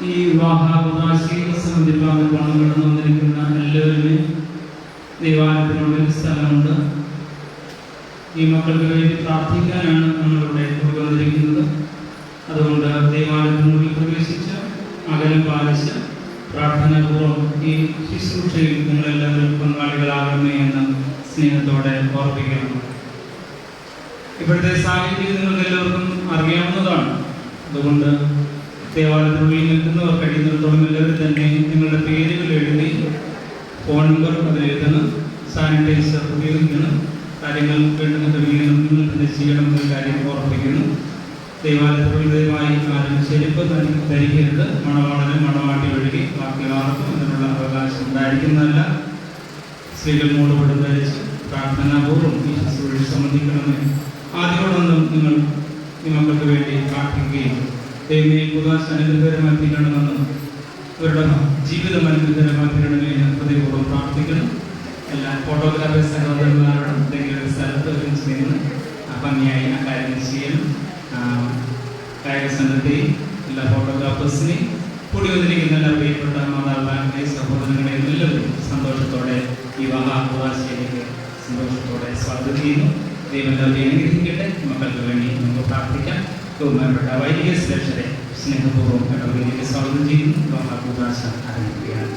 ഈ വിവാഹാവകാശികളെ സംബന്ധിക്കാൻ പണം കടന്നു വന്നിരിക്കുന്ന എല്ലാവരും ദൈവാലയത്തിനുള്ളിൽ സ്ഥലമുണ്ട്. ഈ മക്കൾക്ക് വേണ്ടി പ്രാർത്ഥിക്കാനാണ് നമ്മളിവിടെ കൊണ്ടുവന്നിരിക്കുന്നത്. അതുകൊണ്ട് ദൈവാലയത്തിനുള്ളിൽ പ്രവേശിച്ച് അകലം പാലിച്ച് പ്രാർത്ഥനാപൂർവ്വം ഈ ശുശ്രൂഷയിൽ നിങ്ങളെല്ലാവരും പങ്കാളികളാകണമേ എന്ന് സ്നേഹത്തോടെ ഓർപ്പിക്കുന്നു. ഇപ്പോഴത്തെ സാഹചര്യം നിങ്ങൾക്ക് എല്ലാവർക്കും അറിയാവുന്നതാണ്. അതുകൊണ്ട് ദേവാലയത്തിനുള്ളിൽ നിൽക്കുന്നവർ കഴിയുന്നിടത്തോളം എല്ലാവരും തന്നെ നിങ്ങളുടെ പേരുകൾ എഴുതി ഫോൺ നമ്പർ അതിലെഴുതണം, സാനിറ്റൈസർ ഉപയോഗിക്കണം, കാര്യങ്ങൾ വേണ്ടുന്ന ക്രമീകരണം നിങ്ങൾ തന്നെ ചെയ്യണമെന്നൊരു കാര്യം ഓർപ്പിക്കുന്നു. ദൈവാലയത്തിനുള്ളിലുമായി ആരും ചെരുപ്പ് ധരിക്കരുത്. മണവാളനും മണവാട്ടി ഒഴുകി ബാക്കി ആർക്കും അതിനുള്ള അവകാശം ഉണ്ടായിരിക്കുന്നതല്ല. സ്ത്രീകൾ മൂടുപടം ധരിച്ച് പ്രാർത്ഥനാപൂർവ്വം ഈ ശുശ്രൂഷ സംബന്ധിക്കണമെന്ന് ആദ്യമോടൊന്നും നിങ്ങൾ ഈ മക്കൾക്ക് വേണ്ടി പ്രാർത്ഥിക്കുകയും ദൈവമേ പുതുവാശ അനുഗ്രഹമാക്കിക്കണമെന്നും അവരുടെ ജീവിതം അനുഗ്രഹമാക്കിക്കണമെന്ന് ഹൃദയപൂർവ്വം പ്രാർത്ഥിക്കണം. എല്ലാ ഫോട്ടോഗ്രാഫേഴ്സ് സഹോദരന്മാരോടും എന്തെങ്കിലും ഒരു സ്ഥലത്ത് ഒരുമിച്ച് നിന്ന് ഭംഗിയായി ആ കാര്യങ്ങൾ ചെയ്യണം. കായിക സംഘത്തെയും എല്ലാ ഫോട്ടോഗ്രാഫേഴ്സിനെയും കൂടി വന്നിരിക്കുന്ന എല്ലാ പ്രിയപ്പെട്ട മാതാപിതാക്കളെയും സഹോദരങ്ങളെയും എല്ലാവരും സന്തോഷത്തോടെ ഈ വിവാഹാവകാശിയിലേക്ക് സന്തോഷത്തോടെ സ്വാഗതം ചെയ്യുന്നു. ദൈവം എല്ലാവരെയും അനുഗ്രഹിക്കട്ടെ. മക്കൾക്ക് വേണ്ടി നമുക്ക് പ്രാർത്ഥിക്കാം. ബഹുമാനപ്പെട്ട വൈദിക ശ്രേഷ്ഠരെ സ്നേഹപൂർവ്വം ഇടവകയിലേക്ക് സ്വാഗതം ചെയ്യുന്നു. വിവാഹാവകാശ ആരംഭിക്കുകയാണ്.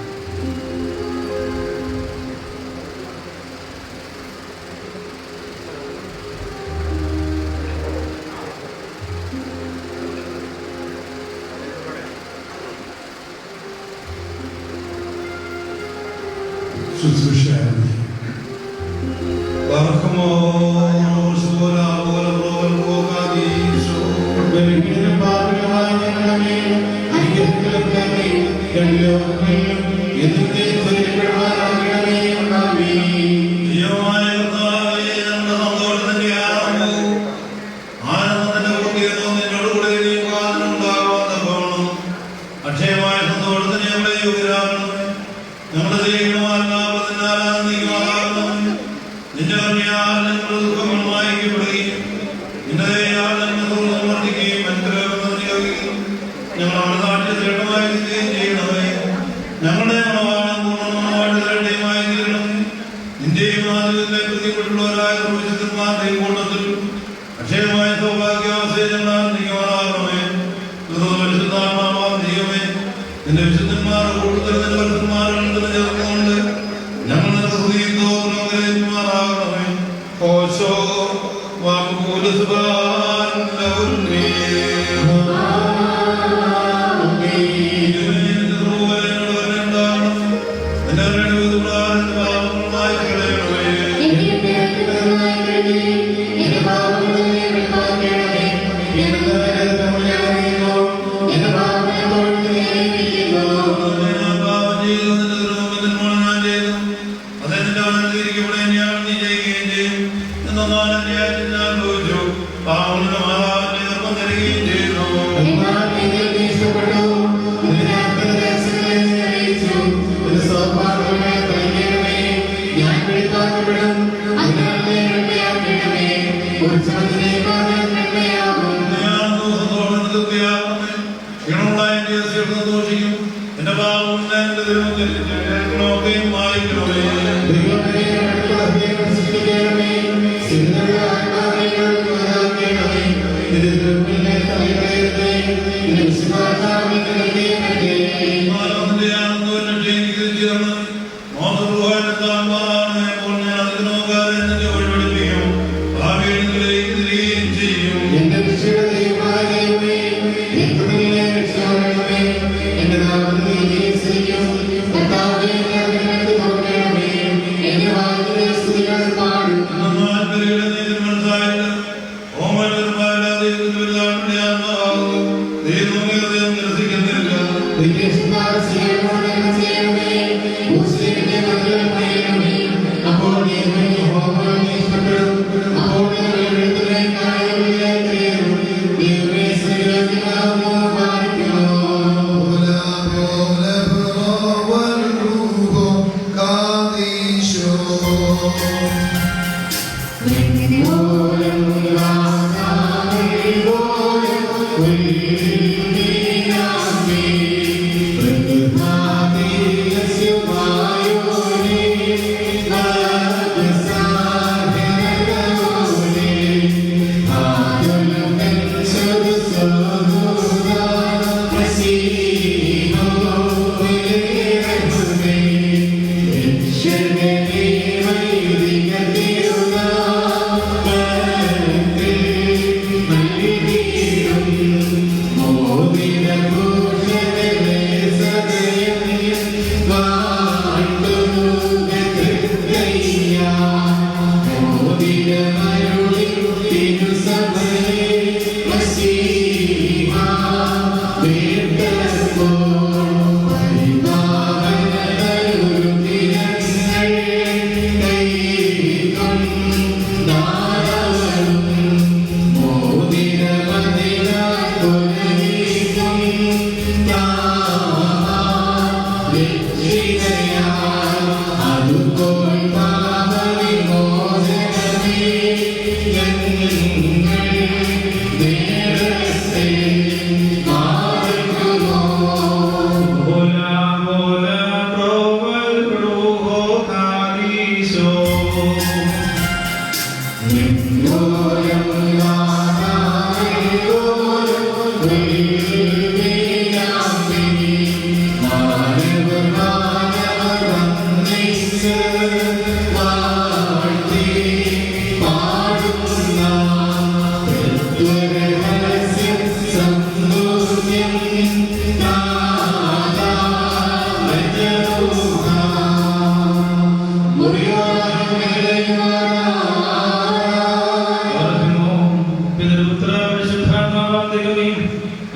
Yes,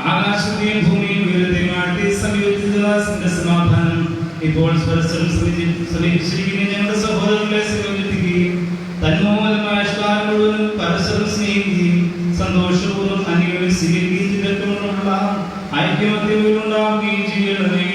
ആകാശത്തെയും ഭൂമിയും ഉയരത്തെയും സംയോജിത സമാധാനം ഇപ്പോൾ പരസ്പരം സമീപിച്ചിരിക്കുന്ന ഞങ്ങളുടെ സഹോദരങ്ങളെ സംയോജിപ്പിക്കുകയും തന്മൂലമായ ഇഷ്ടാൻ മുഴുവനും പരസ്പരം സ്നേഹിക്കുകയും സന്തോഷപൂർവ്വം അന്യോന്യം സ്വീകരിക്കുകയും ചെയ്തിട്ടുള്ള ഐക്യമത്യമുണ്ടാവുകയും ചെയ്യണമേ.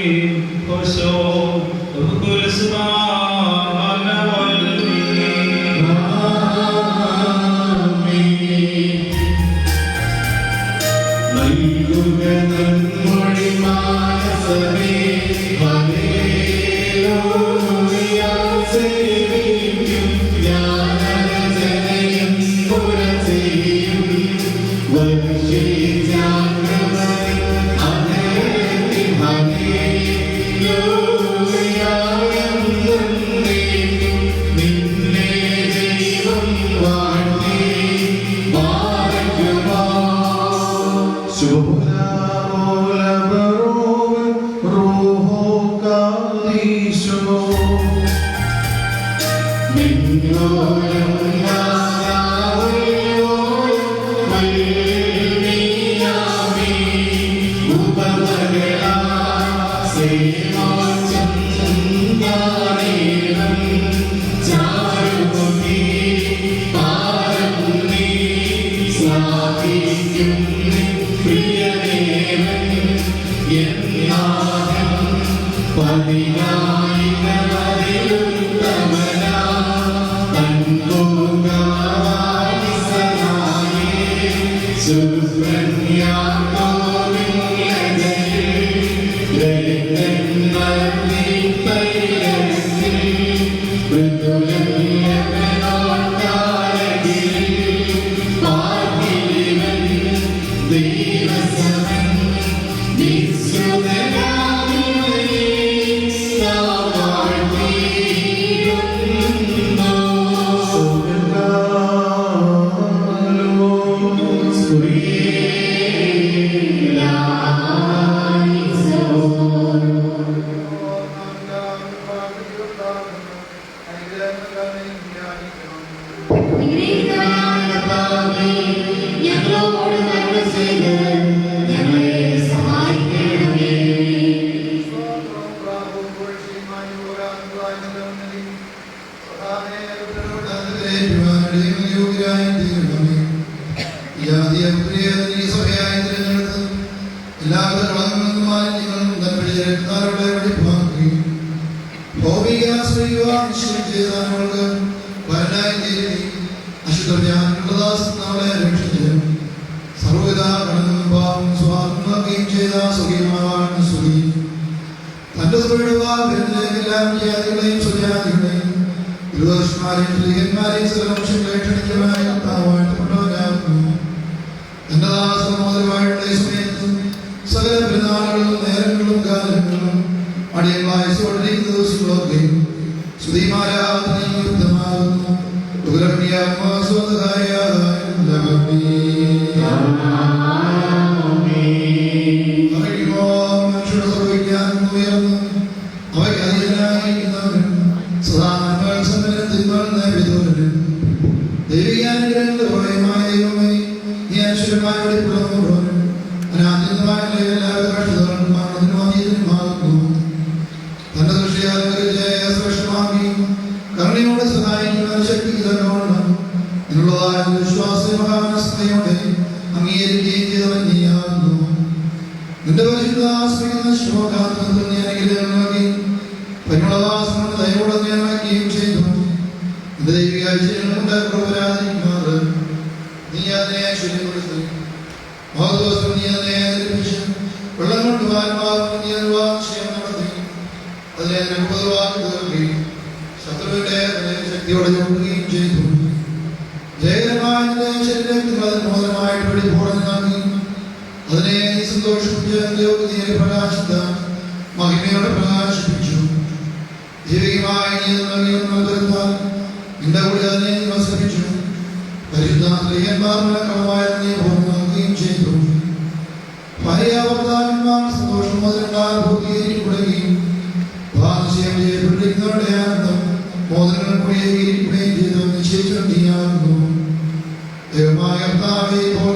ദൈവമായ കർത്താവേ, ഇപ്പോൾ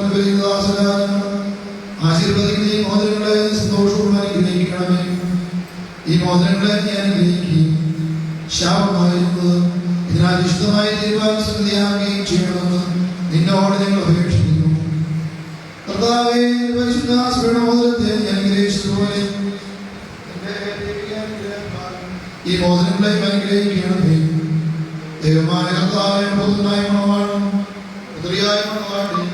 മോദനങ്ങളെ നീ അനുഗ്രഹിക്കുകയും ശാപമായിരുന്നത് ഇതിനാൽ ഇഷ്ടമായി തീരുമാനിക്കുകയും ചെയ്യണമെന്ന് നിന്നോട് ഞങ്ങൾ അപേക്ഷിക്കുന്നു. കർത്താവേ, പരിശുദ്ധ മോദനത്തെ നീ അനുഗ്രഹിച്ചതുപോലെ ഈ മോദനങ്ങളെയും അനുഗ്രഹിക്കണമേ. ദൈവമായ കർത്താവേ, പുത്രനായ മണവാളനും പുത്രിയായ മണവാട്ടി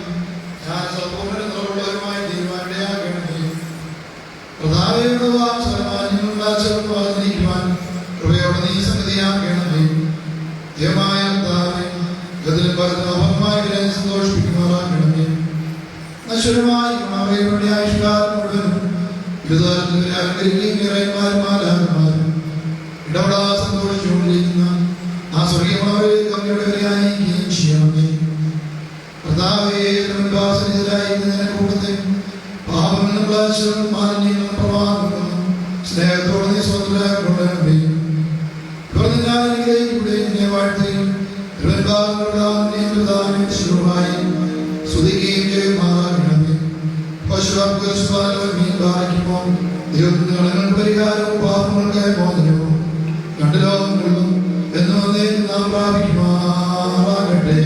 ഞാൻ സൗകര്യമുള്ളവരുമായി തീരുമാനിടയാക്കണമേ. കർത്താവയുടെ വാചകമാനിക്കുവാൻ കൃപയോടെ നീ സംഗതിയാക്കണമേ. ദൈവമായ കർത്താവേ, ഗതിലും പരമായ സന്തോഷിപ്പിക്കുമാറാക്കണമേ. നശ്വരമായി അവരുടെ ആയുഷ്കാലം മുഴുവനും ഇരുതരത്തിൽ അനുകരിക്കുകയും ഇറയന്മാരും ഇടപെടാ സന്തോഷിച്ചുകൊണ്ടിരിക്കുന്ന ആ സ്വർഗീയമാരെ കമ്മിയുടെ അയക്കുകയും ചെയ്യണമേ. കർത്താവേ, കൂട്ടത്തെ പാപങ്ങളും ക്ലേശങ്ങളും മാലിന്യങ്ങളും പ്രമാണങ്ങളും സ്നേഹത്തോടെ നീ സ്വതന്ത്രരാക്കൊണ്ടേ. ഇവർ ഞാൻ അനുഗ്രഹിക്കൂടെ എന്നെ വാഴ്ത്തുകയും സ്തുതിക്കുകയും ചെയ്യുമാറാകണമേ. ദൈവത്തിന് പരിഹാരവും പാപങ്ങൾക്ക് മോചനവും രണ്ട് ലോകങ്ങളിലും എന്നും നാം പ്രാപിക്കുമാറാകട്ടെ.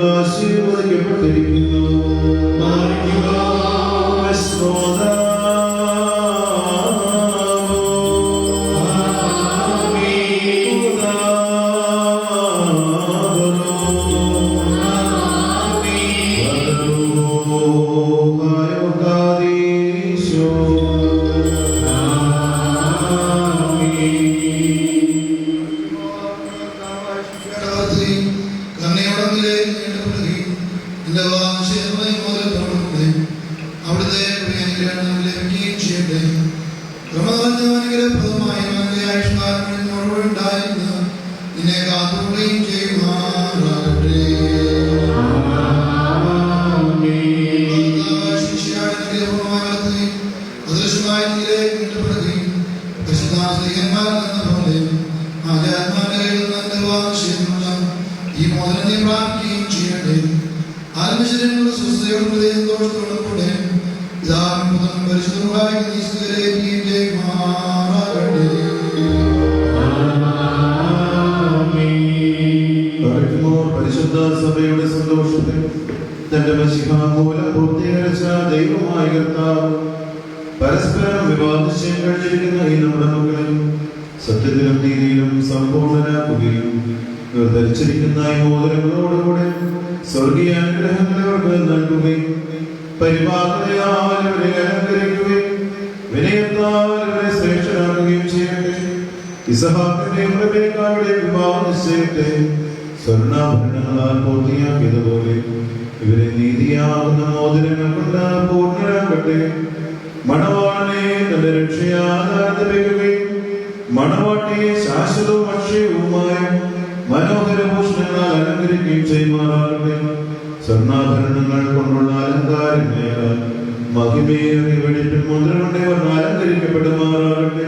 ആശീർവദിക്കപ്പെട്ടിരിക്കുന്നു. മുകളിലേക്ക് നീണ്ടപ്പെടുകയും നിന്റെ വാശിയെ മോദത്തോടുകൂടെയും അവിടുത്തെ അനുഗ്രഹം ലഭിക്കുകയും ചെയ്യട്ടെ. ക്രമനിരപ്രദമായ ആയുഷ്കാലം ഉണ്ടായിരുന്നു നിന്നെ കാത്തുകൊള്ളുകയും ചെയ്യുമാറാകട്ടെ. അദൃശ്യമായ നിലയിലേക്ക് നീണ്ടപ്പെടുകയും ഈ മോദനത്തെ പ്രാപിക്കുകയും ചെയ്യട്ടെ. ആത്മശരീരങ്ങളുടെ സുസ്ഥയോടുകൂടെ സന്തോഷത്തോടുകൂടെ പിതാവിനും പരിശുദ്ധമായ പരിശുദ്ധ സഭയുടെ സന്തോഷത്തിൽ തന്റെ മശിഹാമൂലം പൂർത്തീകരിച്ച ദൈവമായ കർത്താവ് പരസ്പരം വിവാദിച്ച് കഴിഞ്ഞിരിക്കുന്ന ഈ നമ്മുടെ മക്കളിൽ സത്യത്തിലും നീതിയിലും സമ്പൂർണ്ണനാക്കുകയും ഇവർ ധരിച്ചിരിക്കുന്ന ഈ മോദനങ്ങളോടുകൂടെ സ്വർഗീയ അനുഗ്രഹങ്ങൾ അവർക്ക് നൽകുകയും പരിപാലനയാൽ ഇവരെ അലങ്കരിക്കുകയും വിനയത്താൽ ഇവരെ ശ്രേഷ്ഠരാക്കുകയും ചെയ്യട്ടെ. ഇസഹാക്കിന്റെയും റബേക്കായുടെയും വിവാഹ നിശ്ചയത്തെ സ്വർണ്ണാഭരണങ്ങളാൽ പൂർത്തിയാക്കിയതുപോലെ ഇവരെ നീതിയാകുന്ന മോദനങ്ങൾ കൊണ്ട് പൂർണ്ണരാകട്ടെ. മണവാളനെ തന്റെ രക്ഷയാദരിക്കുകയും മണവാട്ടിയെ ശാശ്വതവും അക്ഷയവുമായ മനോഹരഭൂഷണങ്ങളാൽ അലങ്കരിക്കുകയും ചെയ്യുമാറാകട്ടെ. സ്വർണ്ണാഭരണങ്ങൾ കൊണ്ടുള്ള അലങ്കാരങ്ങളേക്കാൾ മഹിമേറിയ വെടിപ്പിൻ മുദ്ര കൊണ്ട് ഇവർ അലങ്കരിക്കപ്പെടുമാറാകട്ടെ.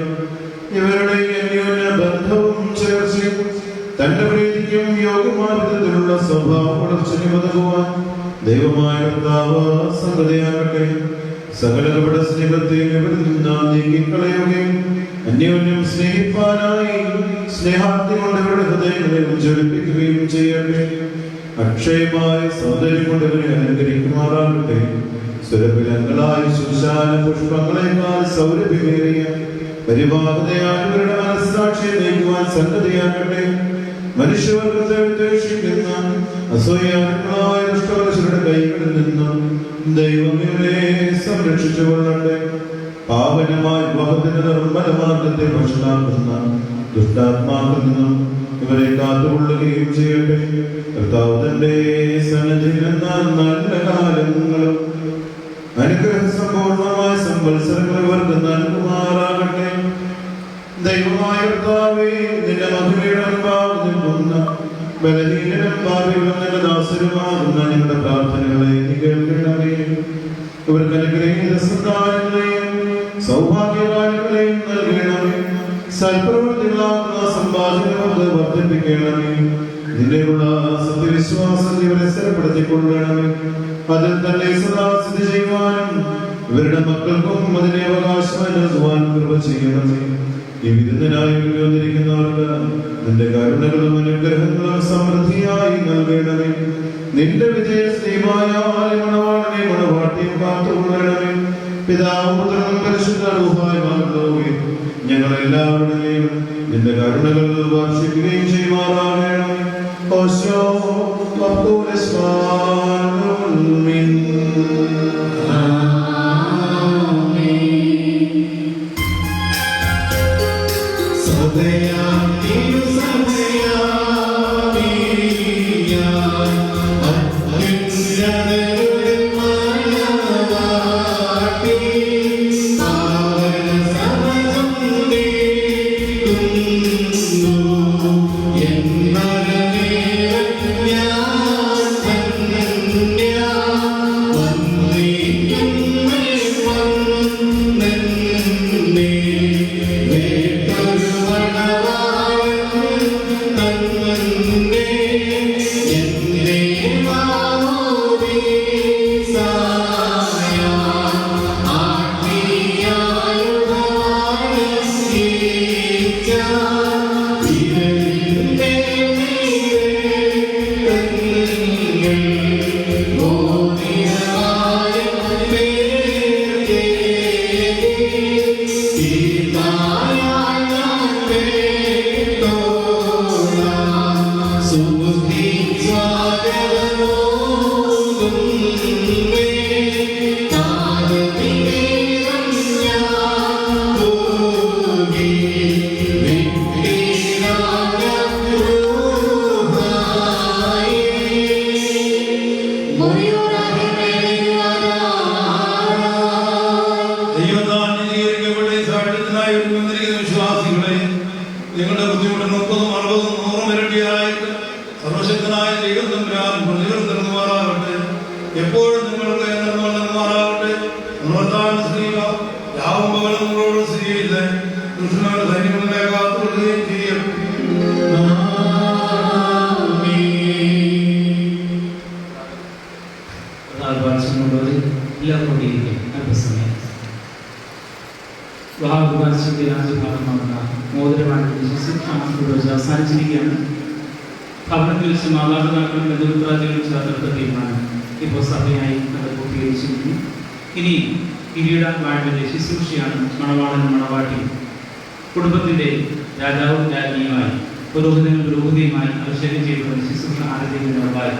ഇവരുടെ അന്യോന്യ ബന്ധവും ചേർച്ചയും തന്റെ പ്രീതിക്കും യോഗ്യമായ വിധത്തിലുള്ള സ്വഭാവ വളർച്ചയ്ക്ക് ഉതകുവാൻ ദൈവമായ കർത്താവ് സംഗതിയാകട്ടെ. സകല കപട സ്നേഹത്തെയും ഇവരിൽ നിന്ന് നീക്കിക്കളയുകയും അന്യോന്യം സ്നേഹിപ്പാനായി സ്നേഹാർത്ഥി കൊണ്ട് ഇവരുടെ ഹൃദയങ്ങളെ ഉജ്ജ്വലിപ്പിക്കുകയും ചെയ്യട്ടെ. അക്ഷയമായ സൗന്ദര്യം കൊണ്ട് ഇവരെ അലങ്കരിക്കുമാറാകട്ടെ. സുരഭിലങ്ങളായ സുശാല പുഷ്പങ്ങളെക്കാൾ സൗരഭ്യമേറിയ പരിപാകതയാൽ ഇവരുടെ മനസ്സാക്ഷിയെ നയിക്കുവാൻ സന്നദ്ധയാകട്ടെ. മനുഷ്യവർഗത്തെ വിദ്വേഷിക്കുന്ന അസൂയാലുക്കളായ ദുഷ്ടമനുഷ്യരുടെ കൈകളിൽ നിന്നും ദൈവം ഇവരെ സംരക്ഷിച്ചു കൊള്ളട്ടെ. പാവനമായ വിവാഹത്തിന്റെ നിർമ്മലമാർഗത്തെ വഷളാക്കുന്ന ദുഷ്ടാത്മാക്കളിൽ നിന്നും ഇവരെ കാത്തുകൊള്ളുകയും ചെയ്യട്ടെ. കർത്താവ് തന്റെ സന്നിധിയിൽ നല്ല കാലങ്ങളും അനുഗ്രഹ സമ്പൂർണമായ സംവത്സരങ്ങൾ ഇവർക്ക് നൽകുമാറാകട്ടെ. ദൈവമായ കർത്താവേ, നിന്റെ മഹിമയുടെ മുൻപാകെ നിൽക്കുന്ന ബലഹീനരും പാപികളും നിന്റെ ദാസരുമാകുന്ന ഞങ്ങളുടെ പ്രാർത്ഥനകളെ നീ കേൾക്കണമേ. ഇവർക്ക് അനുഗ്രഹീത സന്താനങ്ങളെയും സൗഭാഗ്യവാന്കളെയും നൽകണമേ. സൽപ്രവൃത്തികളാകുന്ന സമ്പാദനങ്ങൾക്ക് വർദ്ധിപ്പിക്കണമേ. നിന്നെയുള്ള സത്യവിശ്വാസത്തെ ഇവരെ സ്ഥിരപ്പെടുത്തിക്കൊള്ളണമേ. അതിൽ തന്നെ സദാ സ്ഥിതി ചെയ്യുവാനും ഇവരുടെ മക്കൾക്കും അതിനെ അവകാശമായി നൽകുവാൻ കൃപ ചെയ്യണമേ. ഈ വിരുദ്ധനായി വന്നിരിക്കുന്നവർക്ക് നിന്റെ കരുണകളും അനുഗ്രഹങ്ങളും സമൃദ്ധിയായി നൽകണമേ. നിന്റെ വിജയശ്രീമായ മണവാളനെ മണവാട്ടിയും കാത്തുകൊള്ളണമേ. പിതാവും പുത്രനും പരിശുദ്ധ റൂഹായുമായുള്ളവേ, ഞങ്ങളെല്ലാവരുടെയും നിന്റെ കരുണകൾ വർഷിക്കുകയും ചെയ്യുമാറാകണമേ. ഓശോ Yeah. എപ്പോഴും നിങ്ങൾക്ക് മാറാവട്ടെ. യാവും പകലും നിങ്ങളോട് സ്ഥിതി ചെയ്ത് ദുഷ്ടങ്ങളുടെ സൈന്യങ്ങളെ കാത്തുകൊള്ളുകയും ചെയ്യും. അവസാനിച്ചിരിക്കുകയാണ്. ഭവനത്തിൽ വെച്ച് മാതാപിതാക്കളും ബന്ധുമിത്രാദികളും ചേർന്നെടുത്ത തീരുമാനം ഇപ്പോൾ സഭയായി അത് പൂർത്തീകരിച്ചിരിക്കുന്നു. ഇനി കിരീട വാഴ്വിന്റെ ശുശ്രൂഷയാണ് മണവാളനും മണവാട്ടിയും കുടുംബത്തിന്റെ രാജാവും രാജ്ഞിയുമായി പുരോഹിതനും പുരോഹിതയുമായി അഭിഷേകം ചെയ്തുകൊണ്ട് ശുശ്രൂഷ ആരംഭിക്കുന്നതായി